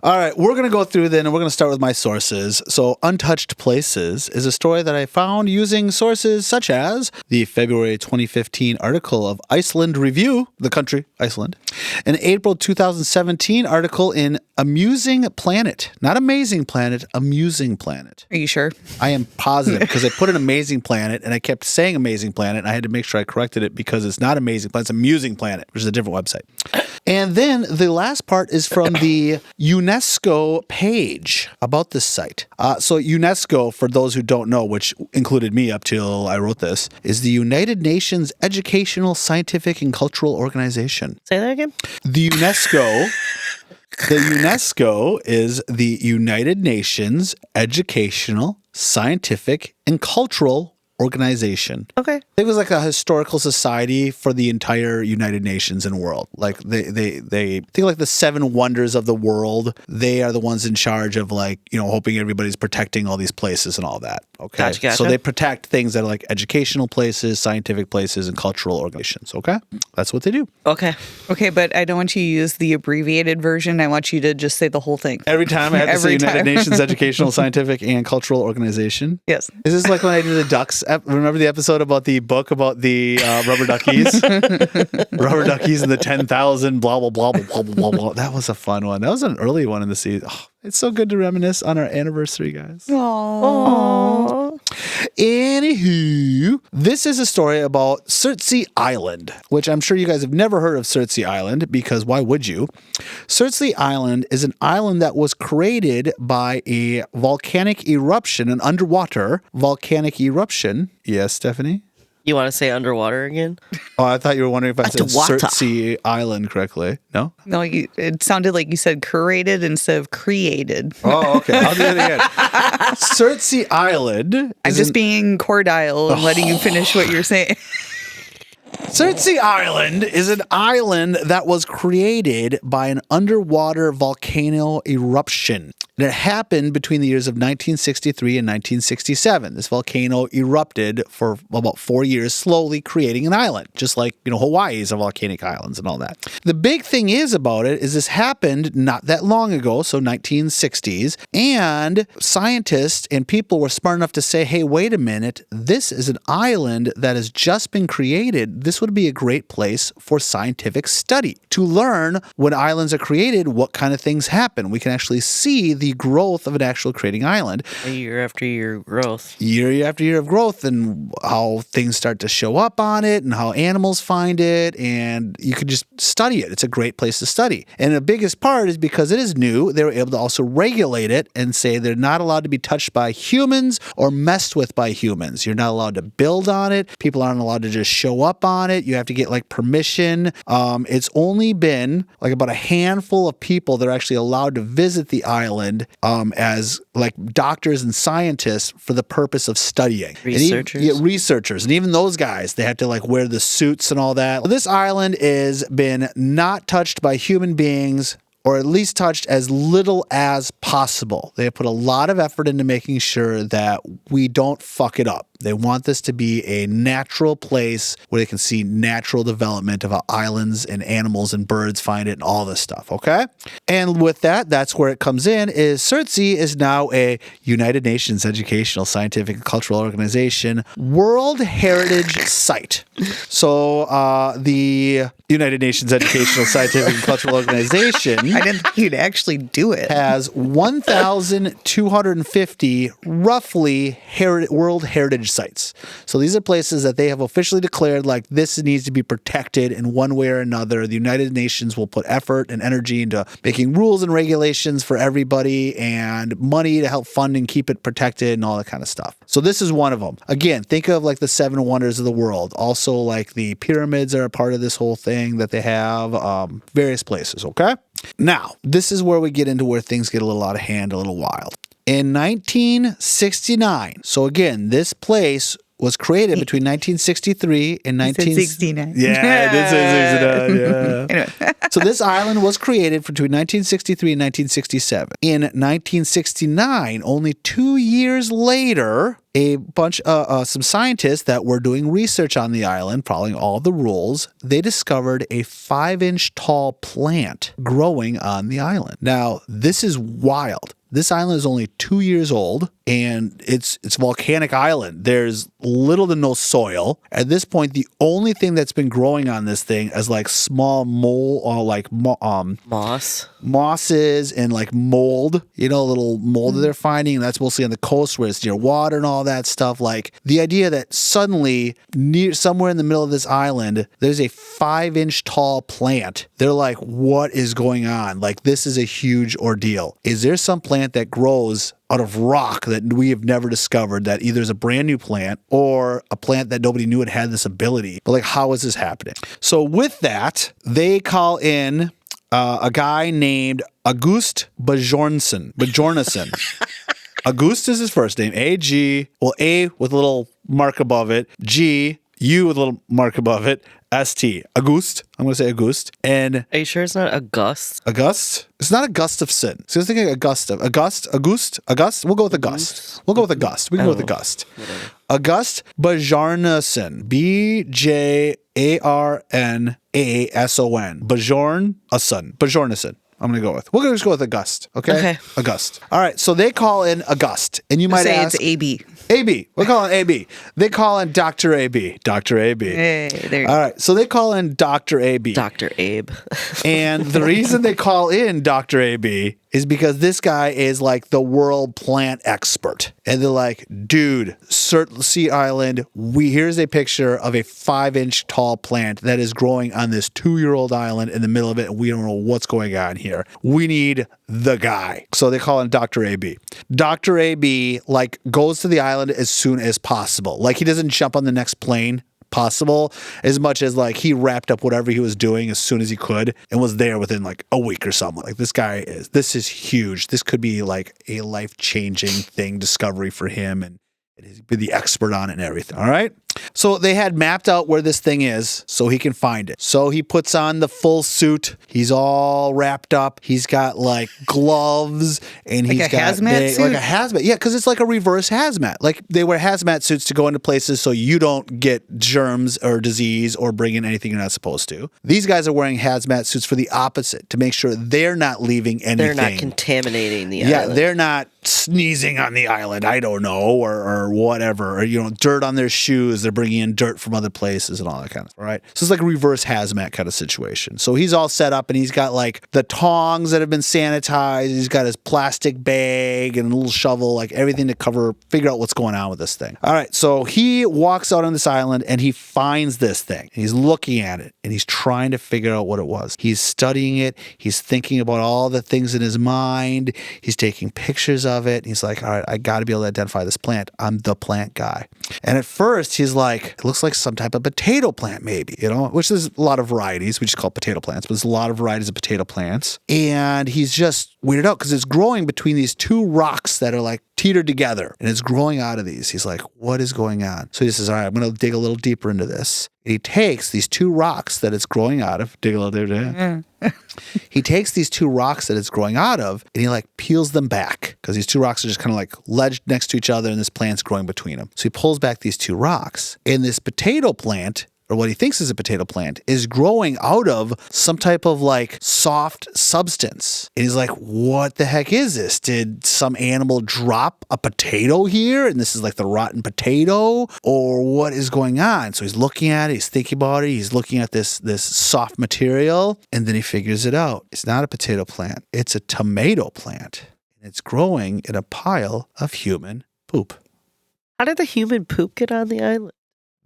All right, we're going to go through then, and we're going to start with my sources. So, Untouched Places is a story that I found using sources such as the February 2015 article of Iceland Review, the country, Iceland, an April 2017 article in Amusing Planet. Not Amazing Planet, Amusing Planet.
Are you sure?
I am positive because I put an Amazing Planet and I kept saying Amazing Planet, and I had to make sure I corrected it because it's not Amazing Planet, it's Amusing Planet, which is a different website. And then the last part is from the UNESCO page about this site. So UNESCO, for those who don't know, which included me up till I wrote this, is the United Nations Educational, Scientific, and Cultural Organization.
Say that again?
The UNESCO The UNESCO is the United Nations Educational, Scientific, and Cultural Organization.
Okay.
It was like a historical society for the entire United Nations and world. Like they think like the 7 wonders of the world. They are the ones in charge of like, hoping everybody's protecting all these places and all that. Okay.
Gotcha.
So they protect things that are like educational places, scientific places, and cultural organizations. Okay. That's what they do.
Okay.
Okay, but I don't want you to use the abbreviated version. I want you to just say the whole thing.
Every time I have to say
Every
United
time.
Nations Educational, Scientific, and Cultural Organization.
Yes.
Is this like when I did the ducks? Remember the episode about the book about the rubber duckies? Rubber duckies and the 10,000 blah, blah, blah, blah, blah, blah, blah. That was a fun one. That was an early one in the season. Oh, it's so good to reminisce on our anniversary, guys.
Aww.
Anywho, this is a story about Surtsey Island, which I'm sure you guys have never heard of Surtsey Island because why would you? Surtsey Island is an island that was created by a volcanic eruption, an underwater volcanic eruption. Yes, Stephanie?
You want to say underwater again?
Oh, I thought you were wondering if I said
Underwater.
Surtsey Island correctly. No?
No, it sounded like you said created instead of created.
Oh, okay. I'll do it again. Surtsey Island.
I'm just being cordial and letting you finish what you're saying.
Surtsey Island is an island that was created by an underwater volcano eruption. And it happened between the years of 1963 and 1967. This volcano erupted for about 4 years, slowly creating an island, just like, Hawaii is a volcanic islands and all that. The big thing is about it is this happened not that long ago, so 1960s, and scientists and people were smart enough to say, hey, wait a minute, this is an island that has just been created. This would be a great place for scientific study to learn when islands are created, what kind of things happen. We can actually see the growth of an actual creating island.
Year after year growth.
Year after year of growth and how things start to show up on it and how animals find it. And you could just study it. It's a great place to study. And the biggest part is because it is new, they were able to also regulate it and say they're not allowed to be touched by humans or messed with by humans. You're not allowed to build on it. People aren't allowed to just show up on it. You have to get like permission. It's only been like about a handful of people that are actually allowed to visit the island as like doctors and scientists for the purpose of studying.
Researchers?
Researchers. And even those guys, they have to like wear the suits and all that. This island is been not touched by human beings, or at least touched as little as possible. They have put a lot of effort into making sure that we don't fuck it up. They want this to be a natural place where they can see natural development of how islands and animals and birds find it and all this stuff, okay? And with that, that's where it comes in, is Surtsey is now a United Nations Educational, Scientific, and Cultural Organization World Heritage Site. So the United Nations Educational, Scientific, and Cultural Organization
I didn't think you'd actually do it.
has 1,250 roughly World Heritage sites. So these are places that they have officially declared like this needs to be protected in one way or another. The United Nations will put effort and energy into making rules and regulations for everybody and money to help fund and keep it protected and all that kind of stuff. So this is one of them. Again, think of like the 7 wonders of the world. Also like the pyramids are a part of this whole thing that they have, various places, okay? Now, this is where we get into where things get a little out of hand, a little wild. In 1969, so again, this place was created between 1963 and
1969.
Yeah, I did say 69, yeah.
Anyway.
So this island was created between 1963 and 1967. In 1969, only 2 years later, a bunch some scientists that were doing research on the island, following all the rules, they discovered a 5-inch tall plant growing on the island. Now, this is wild. This island is only 2 years old, and it's a volcanic island. There's little to no soil. At this point, the only thing that's been growing on this thing is like small mold or like mosses and like mold, little mold that they're finding. And that's mostly on the coast where it's near water and all that stuff. Like the idea that suddenly somewhere in the middle of this island, there's a 5-inch tall plant. They're like, what is going on? Like, this is a huge ordeal. Is there some plant that grows out of rock that we have never discovered, that either is a brand new plant or a plant that nobody knew it had this ability? But like, how is this happening? So with that, they call in a guy named August Bjornsson. August is his first name. A with a little mark above it. U with a little mark above it. ST. August. I'm going to say August. And
Are you sure it's not August?
August? It's not Augustafson. So I was thinking August. We'll go with August. We can go with August. August Bjarnason. Bjarnason. Bjarnason. I'm going to go with. We're going to just go with August. Okay? August. All right. So they call in August. And you might
Say
ask.
it's AB.
AB. We're calling AB. They call in Dr. AB. Dr. AB.
Hey, there you
All
go.
right. So they call in Dr. AB.
Dr. Abe.
And the reason they call in Dr. AB is because this guy is like the world plant expert. And they're like, dude, Sea Island, here's a picture of a 5-inch tall plant that is growing on this 2-year-old island in the middle of it. And we don't know what's going on here. We need the guy. So they call him Dr. AB. Dr. AB like goes to the island as soon as possible. Like he doesn't jump on the next plane possible as much as like he wrapped up whatever he was doing as soon as he could and was there within like a week or something. Like this is huge. This could be like a life-changing thing, discovery for him, and he's been the expert on it and everything. All right. So they had mapped out where this thing is so he can find it. So he puts on the full suit. He's all wrapped up. He's got like gloves and
Like
he's
a
got
hazmat suit?
like a hazmat. Yeah, because it's like a reverse hazmat. Like they wear hazmat suits to go into places so you don't get germs or disease or bring in anything you're not supposed to. These guys are wearing hazmat suits for the opposite, to make sure they're not leaving anything.
They're not contaminating the
Yeah,
island.
they're not sneezing on the island, I don't know, or whatever, or dirt on their shoes. They're bringing in dirt from other places and all that kind of stuff, right? So it's like a reverse hazmat kind of situation. So he's all set up and he's got like the tongs that have been sanitized. He's got his plastic bag and a little shovel, like everything to figure out what's going on with this thing. All right, so he walks out on this island and he finds this thing. He's looking at it and he's trying to figure out what it was. He's studying it. He's thinking about all the things in his mind. He's taking pictures of it. He's like, all right, I got to be able to identify this plant. I'm the plant guy. And at first he's like, it looks like some type of potato plant maybe, which there's a lot of varieties. We just call it potato plants, but there's a lot of varieties of potato plants. And he's just weirded out because it's growing between these two rocks that are like teetered together and it's growing out of these. He's like, what is going on? So he says, all right, I'm going to dig a little deeper into this. And he takes these two rocks that it's growing out of, dig a little deeper. He takes these two rocks that it's growing out of and he like peels them back because these two rocks are just kind of like ledged next to each other and this plant's growing between them. So he pulls back these two rocks and this potato plant, or what he thinks is a potato plant, is growing out of some type of like soft substance. And he's like, what the heck is this? Did some animal drop a potato here? And this is like the rotten potato? Or what is going on? So he's looking at it, he's thinking about it, he's looking at this soft material, and then he figures it out. It's not a potato plant, it's a tomato plant. And it's growing in a pile of human poop.
How did the human poop get on the island?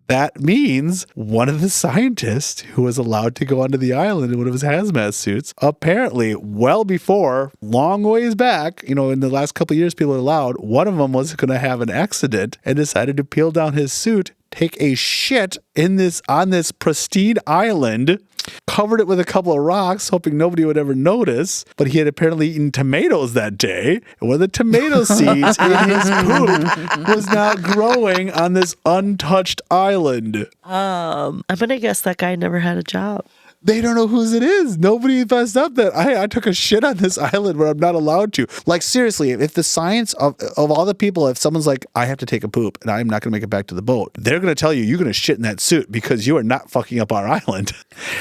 That means one of the scientists who was allowed to go onto the island in one of his hazmat suits, apparently well before, long ways back, in the last couple of years people are allowed, one of them was going to have an accident and decided to peel down his suit, take a shit on this pristine island, covered it with a couple of rocks, hoping nobody would ever notice. But he had apparently eaten tomatoes that day. And one of the tomato seeds in his poop was now growing on this untouched island.
I'm going to guess that guy never had a job.
They don't know whose it is. Nobody messed up that I took a shit on this island where I'm not allowed to. Like, seriously, if the science of all the people, if someone's like, I have to take a poop and I'm not going to make it back to the boat, they're going to tell you, you're going to shit in that suit because you are not fucking up our island.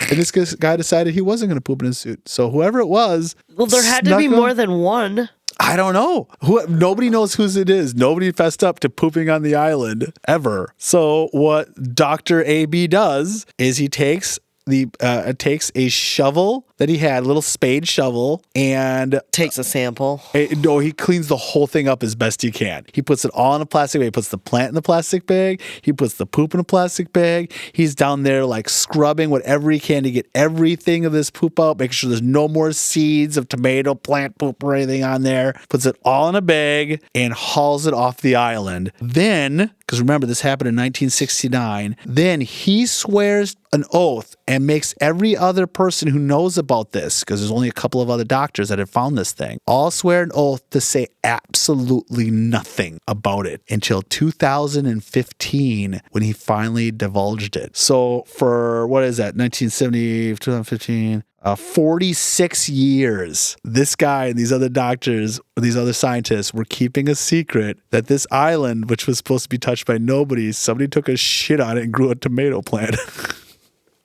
And this guy decided he wasn't going to poop in his suit. So whoever it was.
Well, there had to be more than one.
I don't know. Nobody knows whose it is. Nobody fessed up to pooping on the island ever. So what Dr. AB does is he takes a shovel that he had, a little spade shovel, and
takes a sample.
He cleans the whole thing up as best he can. He puts it all in a plastic bag. He puts the plant in the plastic bag. He puts the poop in a plastic bag. He's down there like scrubbing whatever he can to get everything of this poop out, making sure there's no more seeds of tomato plant poop or anything on there. Puts it all in a bag and hauls it off the island. Then, because remember, this happened in 1969, then he swears an oath and makes every other person who knows about about this, because there's only a couple of other doctors that had found this thing, all swear an oath to say absolutely nothing about it until 2015 when he finally divulged it. So for, what is that, 1970, 2015... 46 years, this guy and these other doctors, these other scientists were keeping a secret that this island, which was supposed to be touched by nobody, somebody took a shit on it and grew a tomato plant.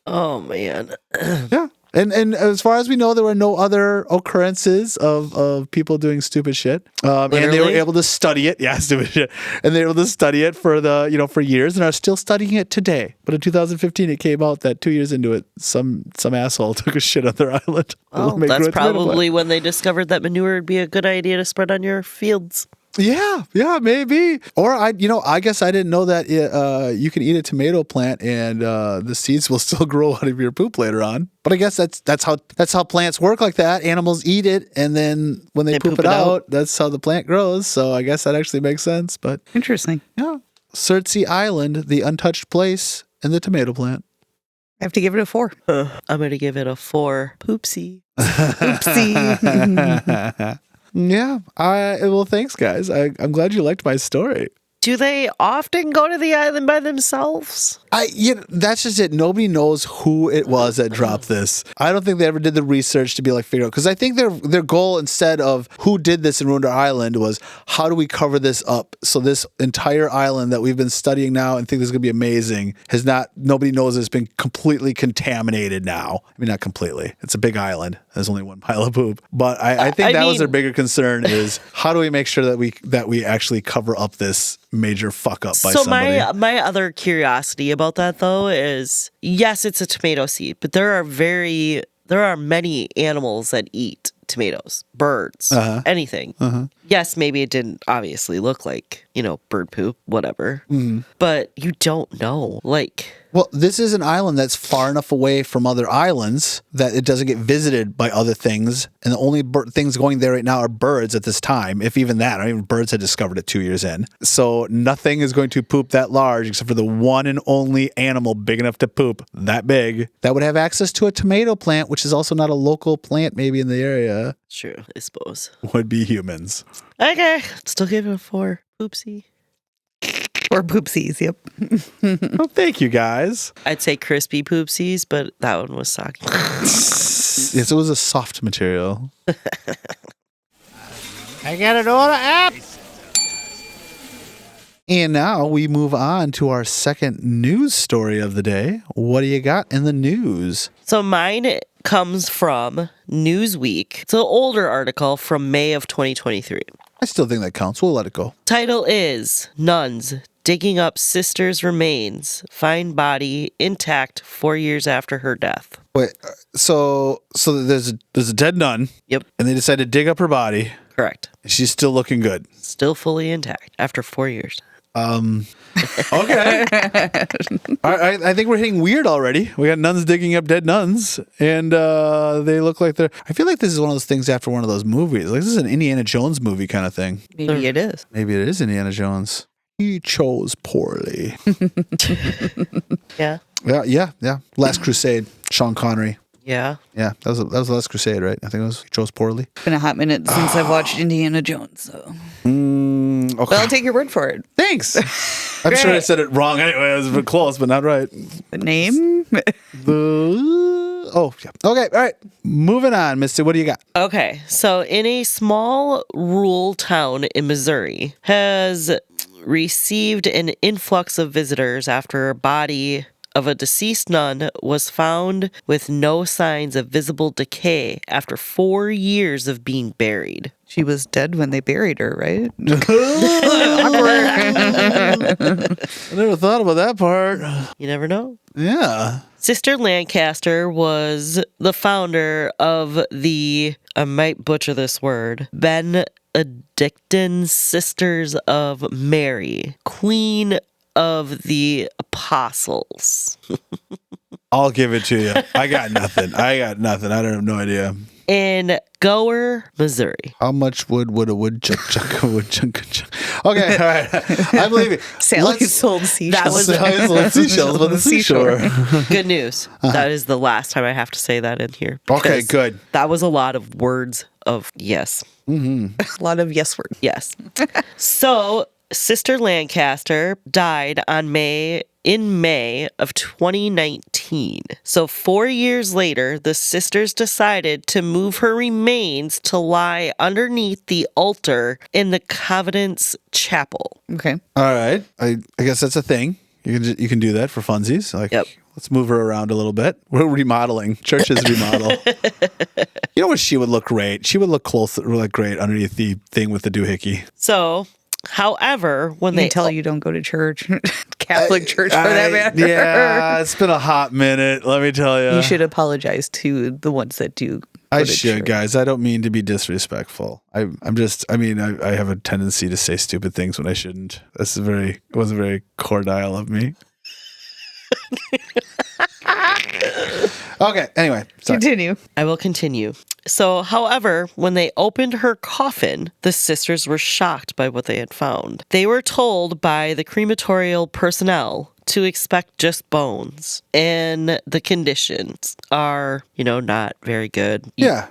Oh, man.
Yeah. And as far as we know, there were no other occurrences of people doing stupid shit. And they were able to study it. Yeah, stupid shit. And they were able to study it for for years and are still studying it today. But in 2015, it came out that 2 years into it, some asshole took a shit on their island.
Oh, that's probably when they discovered that manure would be a good idea to spread on your fields.
Yeah, maybe. Or I guess I didn't know that you can eat a tomato plant and the seeds will still grow out of your poop later on. But I guess that's how plants work like that. Animals eat it, and then when they poop it out, that's how the plant grows. So I guess that actually makes sense. But
interesting.
Yeah, Surtsey Island, the untouched place, and the tomato plant.
I have to give it a 4.
I'm gonna give it a 4. Poopsie.
Oopsie.
Yeah. Well, thanks, guys. I'm glad you liked my story.
Do they often go to the island by themselves?
That's just it. Nobody knows who it was that dropped this. I don't think they ever did the research to be like figure out, because I think their goal, instead of who did this and ruined our island, was how do we cover this up so this entire island that we've been studying now and think this is gonna be amazing nobody knows it's been completely contaminated now. I mean, not completely. It's a big island. There's only one pile of poop. But I think that was their bigger concern, is how do we make sure that we actually cover up this major fuck up by somebody.
So my other curiosity about that, though, is yes, it's a tomato seed, but there are many animals that eat tomatoes, birds, anything. Yes, maybe it didn't obviously look like, bird poop, whatever. But you don't know.
Well, this is an island that's far enough away from other islands that it doesn't get visited by other things. And the only things going there right now are birds at this time, if even that. I mean, birds had discovered it 2 years in. So nothing is going to poop that large except for the one and only animal big enough to poop that big that would have access to a tomato plant, which is also not a local plant maybe in the area.
Sure, I suppose.
Would be humans.
Okay, still give it a 4. Oopsie.
Or poopsies, yep.
Well, thank you, guys.
I'd say crispy poopsies, but that one was soggy.
Yes, it was a soft material.
I got an order app.
And now we move on to our second news story of the day. What do you got in the news?
So mine comes from Newsweek. It's an older article from May of 2023.
I still think that counts. We'll let it go.
Title is Nuns Digging Up Sister's Remains. Find Body Intact 4 years after her death.
Wait, so there's a dead nun.
Yep.
And they decide to dig up her body.
Correct.
She's still looking good.
Still fully intact after 4 years.
Okay. I think we're hitting weird already. We got nuns digging up dead nuns, and they look like they're... I feel like this is one of those things after one of those movies. Like, this is an Indiana Jones movie kind of thing.
Maybe it is.
Maybe it is Indiana Jones. He chose poorly.
Yeah.
Yeah. Last Crusade. Sean Connery.
Yeah.
Yeah, that was Last Crusade, right? I think it was. He chose poorly.
It's been a hot minute since I've watched Indiana Jones, so...
Okay.
Well, I'll take your word for it.
Thanks. I'm sure I said it wrong anyway. It was a bit close, but not right.
The name?
Yeah. Okay. All right. Moving on, Misty. What do you got?
Okay. So in a small rural town in Missouri has received an influx of visitors after a body of a deceased nun was found with no signs of visible decay after 4 years of being buried.
She was dead when they buried her, right?
I never thought about that part.
You never know.
Yeah.
Sister Lancaster was the founder of the, I might butcher this word, Benedictine Sisters of Mary, Queen of the Apostles.
I'll give it to you. I got nothing. I have no idea.
in Gower, Missouri.
How much wood would a woodchuck a woodchuck? Okay, all right. I believe it.
Sally sold seashells.
Sally sold seashells by the seashore.
Good news. That is the last time I have to say that in here.
Okay,
because
good.
That was a lot of words of yes.
A lot of yes words.
Yes. So, Sister Lancaster died in May of 2019. So 4 years later, the sisters decided to move her remains to lie underneath the altar in the Covenant's chapel.
Okay.
All right. I guess that's a thing. You can do that for funsies. Like,
Yep.
let's move her around a little bit. We're remodeling. Churches remodel. You know what? She would look great. She would look great underneath the thing with the doohickey.
So, however, when
You
they
can tell you don't go to church, Catholic church for that matter.
Yeah, it's been a hot minute. Let me tell you.
You should apologize to the ones that do.
I
go to
should,
church.
guys. I don't mean to be disrespectful. I have a tendency to say stupid things when I shouldn't. It wasn't very cordial of me. Okay, anyway. Sorry.
Continue.
I will continue. So, however, when they opened her coffin, the sisters were shocked by what they had found. They were told by the crematorial personnel to expect just bones, and the conditions are, not very good.
Yeah,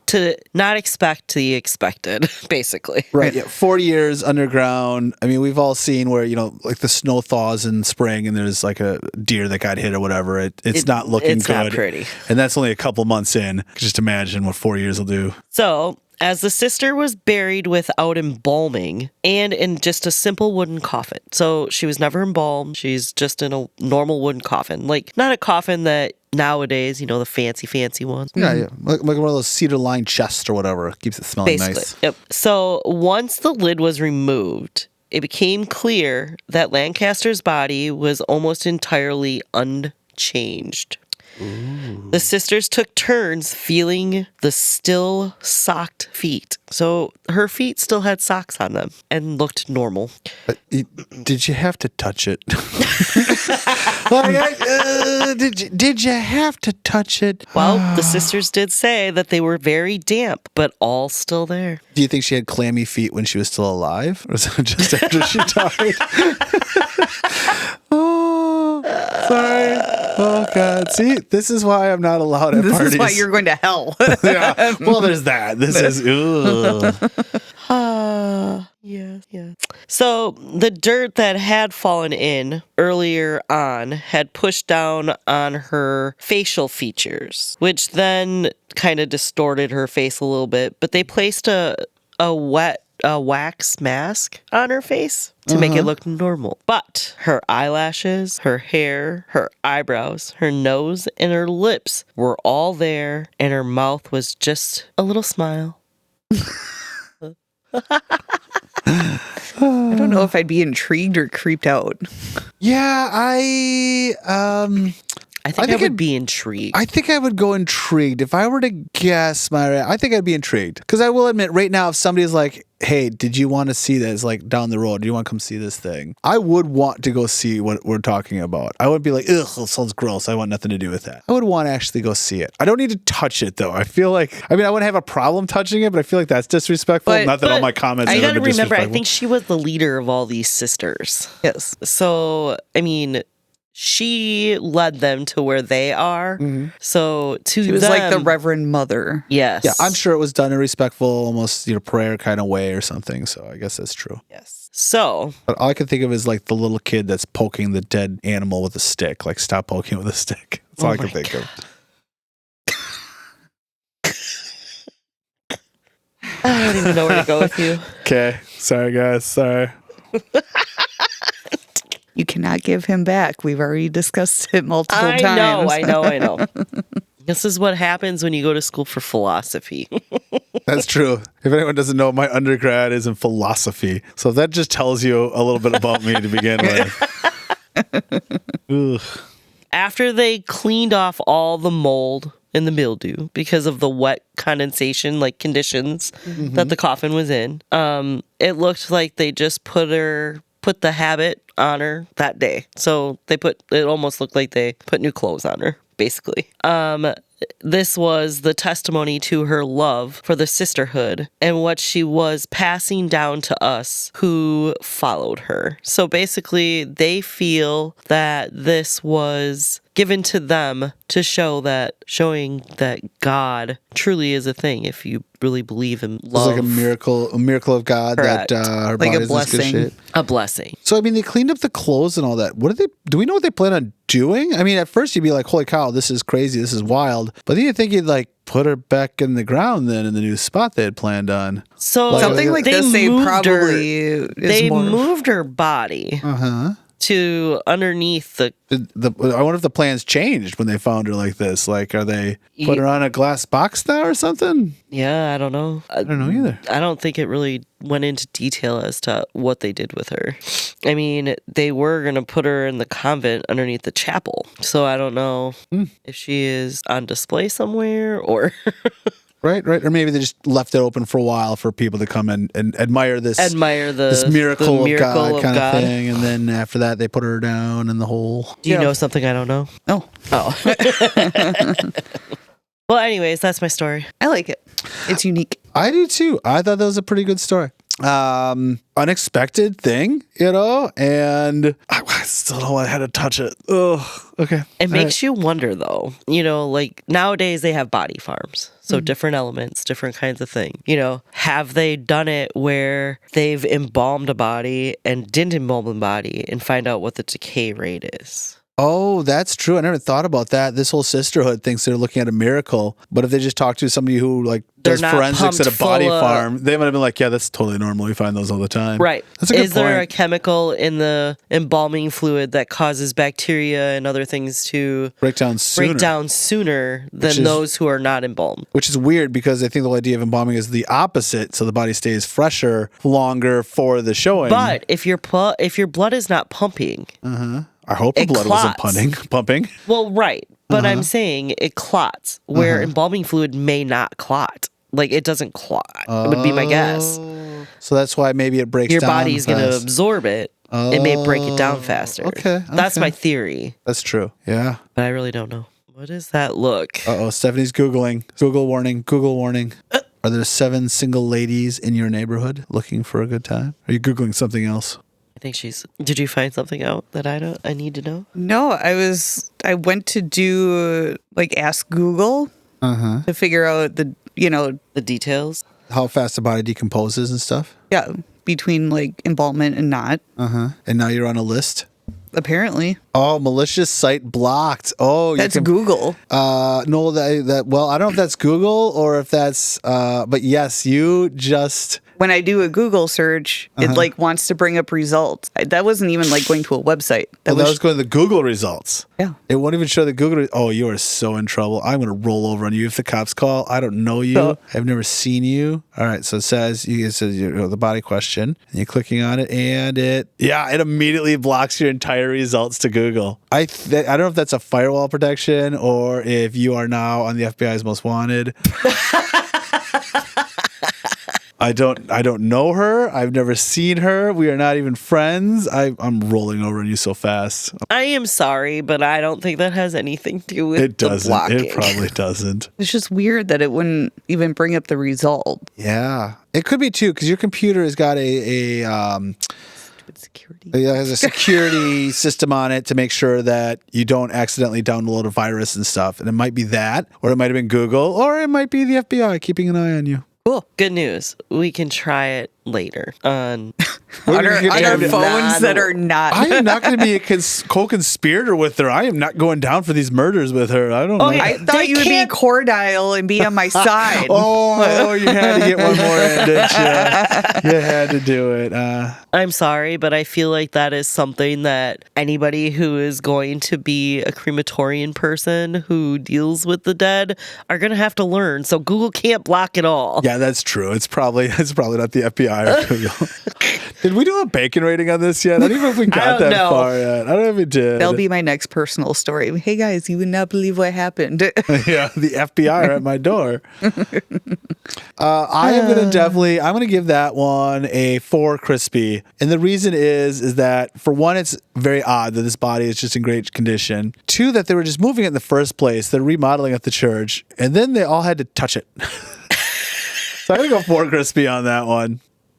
To not expect the expected, basically.
Right. Yeah. 40 years underground. I mean, we've all seen where, like the snow thaws in spring and there's like a deer that got hit or whatever. It's not looking
it's
good.
Not pretty.
And that's only a couple months in. Just imagine what 4 years will do.
So, as the sister was buried without embalming and in just a simple wooden coffin. So she was never embalmed. She's just in a normal wooden coffin. Like, not a coffin that nowadays, the fancy ones.
Yeah, yeah. Like one of those cedar-lined chests or whatever. It keeps it smelling
Basically.
nice.
Yep. So once the lid was removed, it became clear that Lancaster's body was almost entirely unchanged. Ooh. The sisters took turns feeling the still socked feet. So her feet still had socks on them and looked normal.
Did you have to touch it? Did you have to touch it?
Well, the sisters did say that they were very damp, but all still there.
Do you think she had clammy feet when she was still alive? Or was it just after she died? Oh, sorry. Oh, God. See, this is why I'm not allowed at parties.
This is why you're going to hell.
Yeah. Well, there's that. This is,
Yeah. So the dirt that had fallen in earlier on had pushed down on her facial features, which then kind of distorted her face a little bit. But they placed a wax mask on her face to make it look normal. But her eyelashes, her hair, her eyebrows, her nose, and her lips were all there, and her mouth was just a little smile.
I don't know if I'd be intrigued or creeped out.
Yeah, I
think I would be intrigued.
I think I would go intrigued. If I were to guess, I think I'd be intrigued. Because I will admit, right now, if somebody's like, hey, did you want to see this, like, down the road? Do you want to come see this thing? I would want to go see what we're talking about. I wouldn't be like, ugh, it sounds gross. I want nothing to do with that. I would want to actually go see it. I don't need to touch it, though. I feel like, I wouldn't have a problem touching it, but I feel like that's disrespectful. Not that all my comments are
disrespectful. I got to remember, I
disrespectful.
think she was the leader of all these sisters.
Yes.
So, she led them to where they are. Mm-hmm. So
she was
them,
like the Reverend Mother.
Yes.
Yeah, I'm sure it was done in a respectful, almost prayer kind of way or something. So I guess that's true.
Yes. So,
but all I can think of is like the little kid that's poking the dead animal with a stick. Like, stop poking with a stick. That's all I can think of.
I don't even know where to go with you.
Okay. Sorry, guys. Sorry.
You cannot give him back. We've already discussed it multiple times.
I know. This is what happens when you go to school for philosophy.
That's true. If anyone doesn't know, my undergrad is in philosophy. So that just tells you a little bit about me to begin with.
After they cleaned off all the mold and the mildew because of the wet condensation conditions that the coffin was in, it looked like they just put the habit on her that day. So it almost looked like they put new clothes on her, basically. This was the testimony to her love for the sisterhood and what she was passing down to us who followed her. So basically, they feel that this was given to them to showing that God truly is a thing if you really believe in love.
It's like a miracle of God.
Correct.
That her
Like a
body's in this good
blessing.
shape.
A blessing.
So I mean, they cleaned up the clothes and all that. Do we know what they plan on doing? I mean, at first you'd be like, "Holy cow, this is crazy, this is wild," but then you think you'd like put her back in the ground then in the new spot they had planned on.
So
Something like
they
this, they
moved
probably
her,
is
they
more.
moved her body to underneath the.
I wonder if the plans changed when they found her like this. Like, are they put her on a glass box now or something?
Yeah, I don't know.
I don't know either.
I don't think it really went into detail as to what they did with her. I mean, they were going to put her in the convent underneath the chapel. So I don't know if she is on display somewhere or...
Right. Or maybe they just left it open for a while for people to come and admire this this miracle of God kind of thing. And then after that, they put her down in the hole.
Do you know something I don't know?
Oh.
Well, anyways, that's my story.
I like it. It's unique.
I do too. I thought that was a pretty good story. Unexpected thing, and I still don't want to how to touch it. Oh, okay.
It makes you wonder, though. Like nowadays they have body farms. So different elements, different kinds of thing. Have they done it where they've embalmed a body and didn't embalm the body and find out what the decay rate is?
Oh, that's true. I never thought about that. This whole sisterhood thinks they're looking at a miracle. But if they just talk to somebody who does forensics at a body farm, they might have been like, yeah, that's totally normal. We find those all the time.
Right.
That's a good
Is there a chemical in the embalming fluid that causes bacteria and other things to
break down sooner
than those who are not embalmed?
Which is weird because I think the whole idea of embalming is the opposite. So the body stays fresher longer for the showing.
But if your blood is not pumping...
I hope the blood wasn't pumping.
Well, right. But I'm saying it clots, where embalming fluid may not clot. Like, it doesn't clot. It would be my guess.
So that's why maybe it breaks down.
Your body's going to absorb it. It may break it down faster.
Okay.
That's my theory.
That's true. Yeah.
But I really don't know. What does that look?
Uh-oh, Stephanie's Googling. Google warning. Are there 7 single ladies in your neighborhood looking for a good time? Are you Googling something else?
I think did you find something out that I need to know?
No, I went to do ask Google to figure out the
details.
How fast the body decomposes and stuff?
Yeah, between embalmment and not.
And now you're on a list?
Apparently.
Oh, malicious site blocked. Oh,
that's Google.
No, well, I don't know if that's Google or if that's but yes, you just
when I do a Google search, it wants to bring up results. That wasn't even going to a website.
That was going to the Google results.
Yeah.
It won't even show the Google. Oh, you are so in trouble. I'm going to roll over on you if the cops call. I don't know you.
Oh.
I've never seen you. All right. So it says the body question and you're clicking on it and it immediately blocks your entire results to Google. I don't know if that's a firewall protection or if you are now on the FBI's most wanted. I don't know her. I've never seen her. We are not even friends. I'm rolling over on you so fast.
I am sorry, but I don't think that has anything to do with
it doesn't.
The blocking.
It probably doesn't.
It's just weird that it wouldn't even bring up the result.
Yeah. It could be too, because your computer has got a
security.
It has a security system on it to make sure that you don't accidentally download a virus and stuff. And it might be that, or it might have been Google, or it might be the FBI keeping an eye on you.
Cool. Good news. We can try it later on
our phones that are not.
I am not going to be a co-conspirator with her. I am not going down for these murders with her. I don't know.
I thought you would be Cordial and be on my side.
Oh, you had to get one more in, didn't you? You had to do it.
I'm sorry, but I feel like that is something that anybody who is going to be a crematorian person who deals with the dead are going to have to learn. So Google can't block it all.
Yeah, that's true. It's probably not the FBI or Google. Did we do a bacon rating on this yet? I don't even know if we got that far yet. I don't know if we did.
That'll be my next personal story. Hey guys, you would not believe what happened.
Yeah, the FBI are at my door. I'm gonna give that one a 4 crispy. And the reason is that for one, it's very odd that this body is just in great condition. 2, that they were just moving it in the first place. They're remodeling at the church. And then they all had to touch it. So I'm gonna go 4 crispy on that one.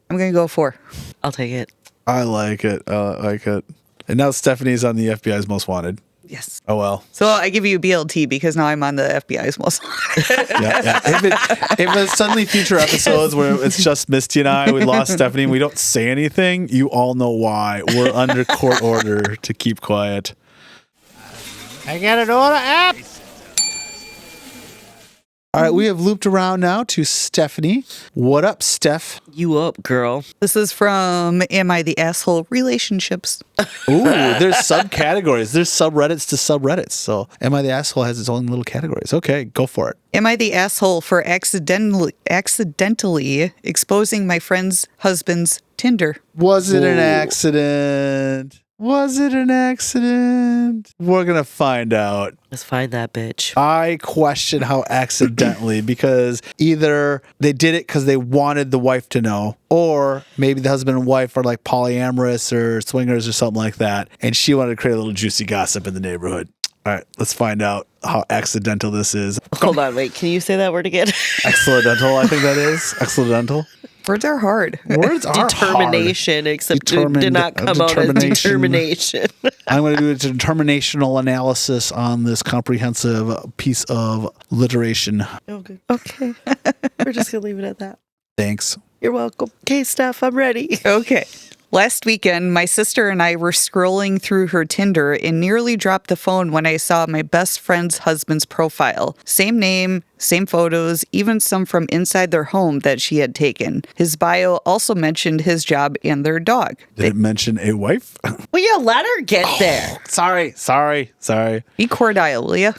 I'm going to go 4.
I'll take it.
I like it. And now Stephanie's on the FBI's Most Wanted.
Yes.
Oh, well.
So I give you a BLT because now I'm on the FBI's Most Wanted.
Yeah. If it's suddenly future episodes where it's just Misty and I, we lost Stephanie and we don't say anything, you all know why. We're under court order to keep quiet.
I got an order app.
All right, we have looped around now to Stephanie. What up, Steph?
You up, girl?
This is from Am I the Asshole Relationships.
Ooh, there's subcategories. There's subreddits to subreddits. So Am I the Asshole has its own little categories. Okay, go for it.
Am I the asshole for accidentally exposing my friend's husband's Tinder?
Was it an accident? Was it an accident? We're going to find out.
Let's find that bitch.
I question how accidentally, because either they did it because they wanted the wife to know, or maybe the husband and wife are like polyamorous or swingers or something like that, and she wanted to create a little juicy gossip in the neighborhood. All right, let's find out how accidental this is.
Hold on, wait. Can you say that word again?
Accidental, I think that is. Accidental.
Words are hard.
Words are
determination,
hard.
except it did not come out as determination.
I'm going to do a determinational analysis on this comprehensive piece of literation.
Okay. We're just going to leave it at that.
Thanks.
You're welcome. Okay, Steph, I'm ready.
Okay. Last weekend, my sister and I were scrolling through her Tinder and nearly dropped the phone when I saw my best friend's husband's profile. Same name, same photos, even some from inside their home that she had taken. His bio also mentioned his job and their dog.
Did it mention a wife?
Well, yeah, let her get there.
Sorry.
Be Cordial, will ya?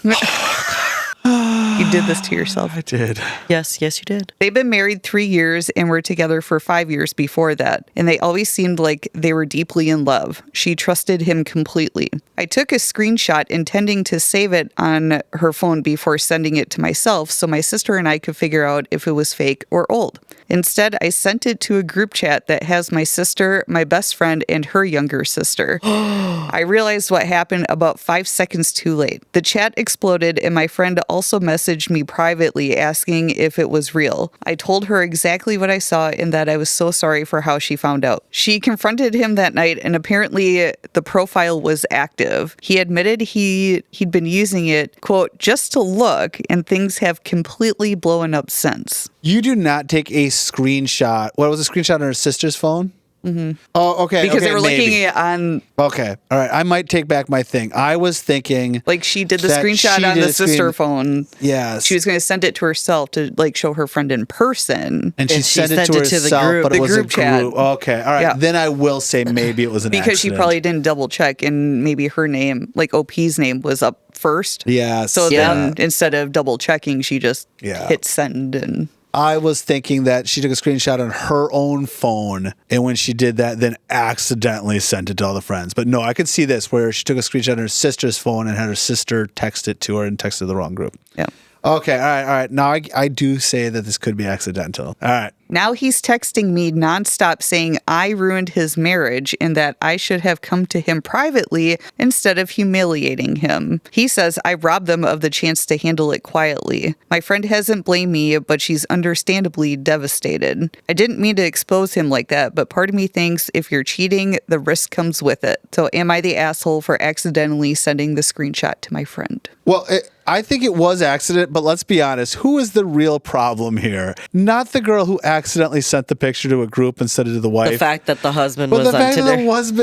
You did this to yourself.
I did.
Yes, you did.
They've been married 3 years and were together for 5 years before that, and they always seemed like they were deeply in love. She trusted him completely. I took a screenshot intending to save it on her phone before sending it to myself so my sister and I could figure out if it was fake or old. Instead, I sent it to a group chat that has my sister, my best friend, and her younger sister. I realized what happened about 5 seconds too late. The chat exploded, and my friend also messaged me privately asking if it was real. I told her exactly what I saw and that I was so sorry for how she found out. She confronted him that night, and apparently the profile was active. He admitted he'd been using it, quote, just to look, and things have completely blown up since.
You do not take a screenshot. What was a screenshot on her sister's phone? Mm-hmm. Oh, okay.
Because
okay,
they were
maybe.
looking at on...
Okay. All right. I might take back my thing. I was thinking...
Like, she did the screenshot on the sister phone.
Yes.
She was going to send it to herself to, like, show her friend in person.
And she sent it to herself, but it was a group chat. Okay. All right.
Yeah.
Then I will say maybe it was an
because
accident.
she probably didn't double check, and maybe her name, like OP's name, was up first.
Yes.
So then instead of double checking, she just hit send and...
I was thinking that she took a screenshot on her own phone, and when she did that, then accidentally sent it to all the friends. But no, I could see this where she took a screenshot on her sister's phone and had her sister text it to her and texted the wrong group.
Yeah.
Okay, all right. Now I do say that this could be accidental. All right.
Now he's texting me nonstop saying I ruined his marriage and that I should have come to him privately instead of humiliating him. He says I robbed them of the chance to handle it quietly. My friend hasn't blamed me, but she's understandably devastated. I didn't mean to expose him like that, but part of me thinks if you're cheating, the risk comes with it. So am I the asshole for accidentally sending the screenshot to my friend?
Well, I think it was accident, but let's be honest. Who is the real problem here? Not the girl who accidentally sent the picture to a group instead of to the wife.
The fact that the husband
was
on Tinder.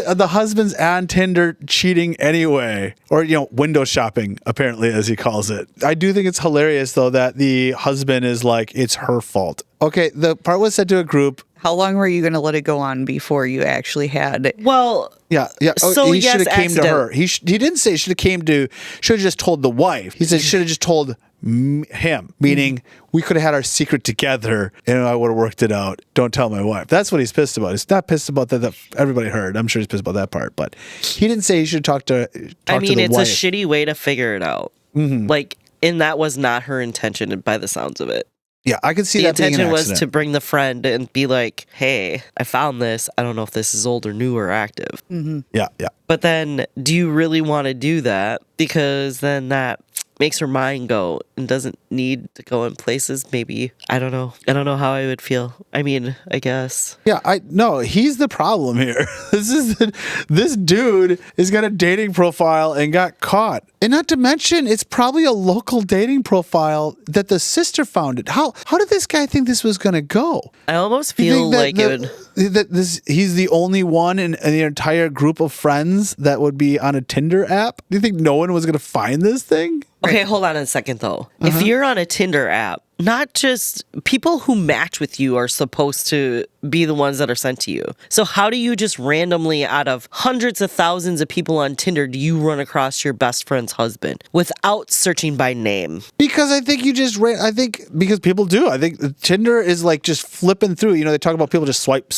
That the husband's on Tinder cheating anyway. Or, window shopping, apparently, as he calls it. I do think it's hilarious, though, that the husband is like, it's her fault. Okay, the part was sent to a group.
How long were you going to let it go on before you actually had it?
Well,
Yeah.
So,
he
yes,
should have came to
accident.
her. He didn't say should have just told the wife. He said should have just told him, meaning we could have had our secret together and I would have worked it out. Don't tell my wife. That's what he's pissed about. He's not pissed about that everybody heard. I'm sure he's pissed about that part, but he didn't say he should talk to the
it's
wife.
a shitty way to figure it out. Like, and that was not her intention by the sounds of it.
Yeah, I could see
The
that being an
intention was
accident.
to bring the friend and be like, hey, I found this. I don't know if this is old or new or active.
Yeah.
But then, do you really want to do that? Because then that makes her mind go and doesn't need to go in places. Maybe, I don't know. I don't know how I would feel. I mean, I guess.
Yeah, no, he's the problem here. This dude has got a dating profile and got caught. And not to mention, it's probably a local dating profile that the sister found it. How did this guy think this was going to go?
I almost
You
feel
think
like it would.
he's the only one in the entire group of friends that would be on a Tinder app? Do you think no one was going to find this thing?
Okay, hold on a second though. If you're on a Tinder app, not just people who match with you are supposed to be the ones that are sent to you. So how do you just randomly, out of hundreds of thousands of people on Tinder, do you run across your best friend's husband without searching by name?
Because I think because people do. I think Tinder is like just flipping through. You know, they talk about people just swipe.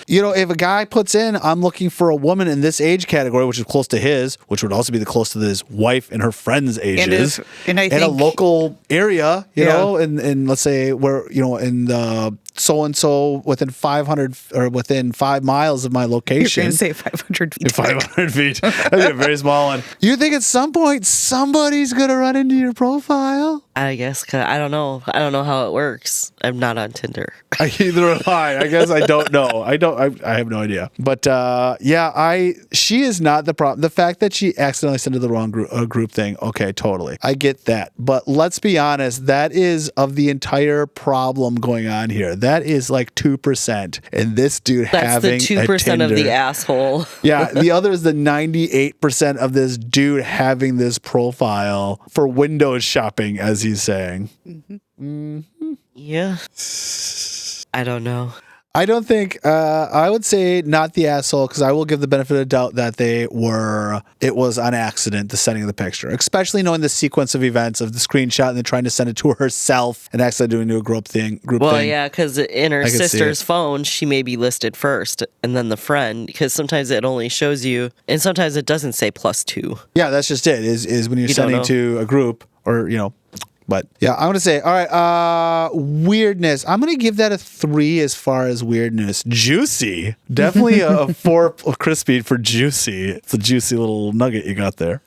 You know, if a guy puts in, I'm looking for a woman in this age category, which is close to his, which would also be the close to his wife and her friends' ages,
and I
in
think
a local area, you
Yeah.
know, and let's say where, you know, in the so-and-so within 500 or within 5 miles of my
you're
location.
going to say 500 feet.
500 feet. That'd be a very small one. You think at some point somebody's going to run into your profile?
I guess, 'cause I don't know. I don't know how it works. I'm not on Tinder.
Either am I. I guess I don't know. I have no idea. But she is not the problem. The fact that she accidentally sent to the wrong group thing, okay, totally. I get that. But let's be honest, that is of the entire problem going on here. That is like 2%. And this dude
That's
having
the 2% of
Tinder.
the asshole.
Yeah, the other is the 98% of this dude having this profile for Windows shopping, as he's saying.
Yeah. I don't know.
I don't think, I would say not the asshole, because I will give the benefit of the doubt that it was on accident, the sending of the picture, especially knowing the sequence of events of the screenshot and then trying to send it to herself and accidentally doing a group thing.
Well, yeah, because in her
I could see
sister's
it.
phone, she may be listed first and then the friend, because sometimes it only shows you, and sometimes it doesn't say +2.
Yeah, that's just it, is when you're
You don't
sending
know.
to a group or, you know. But yeah, I'm going to say, all right, weirdness. I'm going to give that a 3 as far as weirdness. Juicy. Definitely a 4 crispy for juicy. It's a juicy little nugget you got there.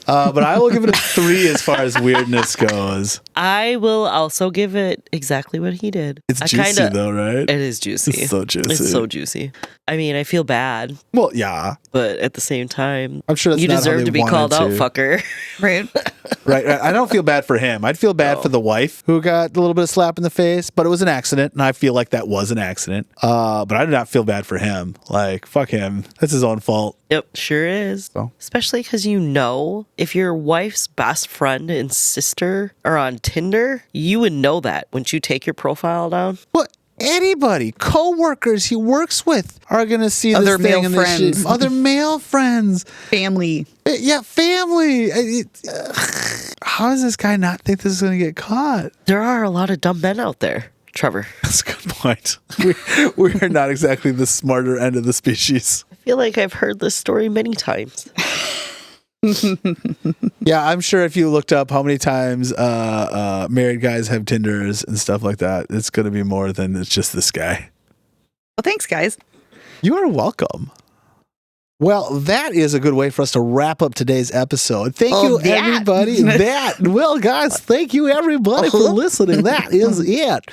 But I will give it a 3 as far as weirdness goes.
I will also give it exactly what he did.
It's
I
juicy though, right?
It is juicy.
It's so juicy.
It's so juicy. I mean, I feel bad,
Well, yeah.
but at the same time,
I'm sure that's
you
not how
deserve
they
to be
wanted
called out,
to.
fucker.
Right.
Right. I don't feel bad for him. I'd feel bad for the wife who got a little bit of slap in the face, but it was an accident, and I feel like that was an accident. But I do not feel bad for him. Like, fuck him. That's his own fault.
Yep, sure is.
So.
Especially because if your wife's best friend and sister are on Tinder, you would know that. Wouldn't you take your profile down?
But anybody, co-workers he works with are going to see this
Other
thing
male
and this
friends.
shit. Other male friends.
Family.
Yeah, family. How does this guy not think this is going to get caught?
There are a lot of dumb men out there, Trevor.
That's a good point. We are not exactly the smarter end of the species.
I feel like I've heard this story many times.
Yeah, I'm sure if you looked up how many times married guys have Tinders and stuff like that, it's going to be more than it's just this guy.
Well, thanks, guys.
You are welcome. Well, that is a good way for us to wrap up today's episode. Thank you, everybody. Well, guys, thank you, everybody, for listening. That is it.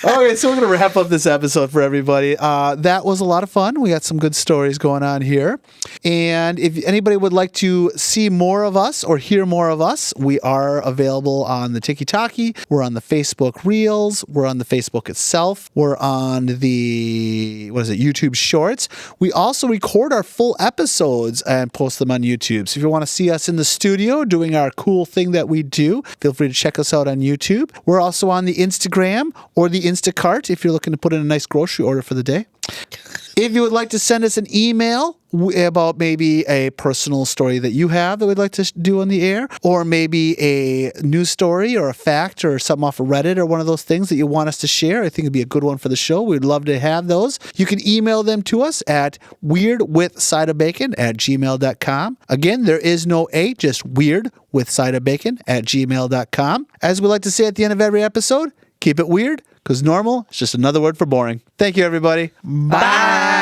Okay, so we're going to wrap up this episode for everybody. That was a lot of fun. We got some good stories going on here. And if anybody would like to see more of us or hear more of us, we are available on the Tiki-Taki. We're on the Facebook Reels. We're on the Facebook itself. We're on the, YouTube Shorts. We also also record our full episodes and post them on YouTube. So if you want to see us in the studio doing our cool thing that we do, feel free to check us out on YouTube. We're also on the Instagram or the Instacart if you're looking to put in a nice grocery order for the day. If you would like to send us an email about maybe a personal story that you have that we'd like to do on the air, or maybe a news story or a fact or something off of Reddit or one of those things that you want us to share, I think it'd be a good one for the show. We'd love to have those. You can email them to us at weirdwithsideofbacon@gmail.com. Again, there is no A, just weirdwithsideofbacon@gmail.com. As we like to say at the end of every episode, keep it weird, because normal is just another word for boring. Thank you, everybody. Bye.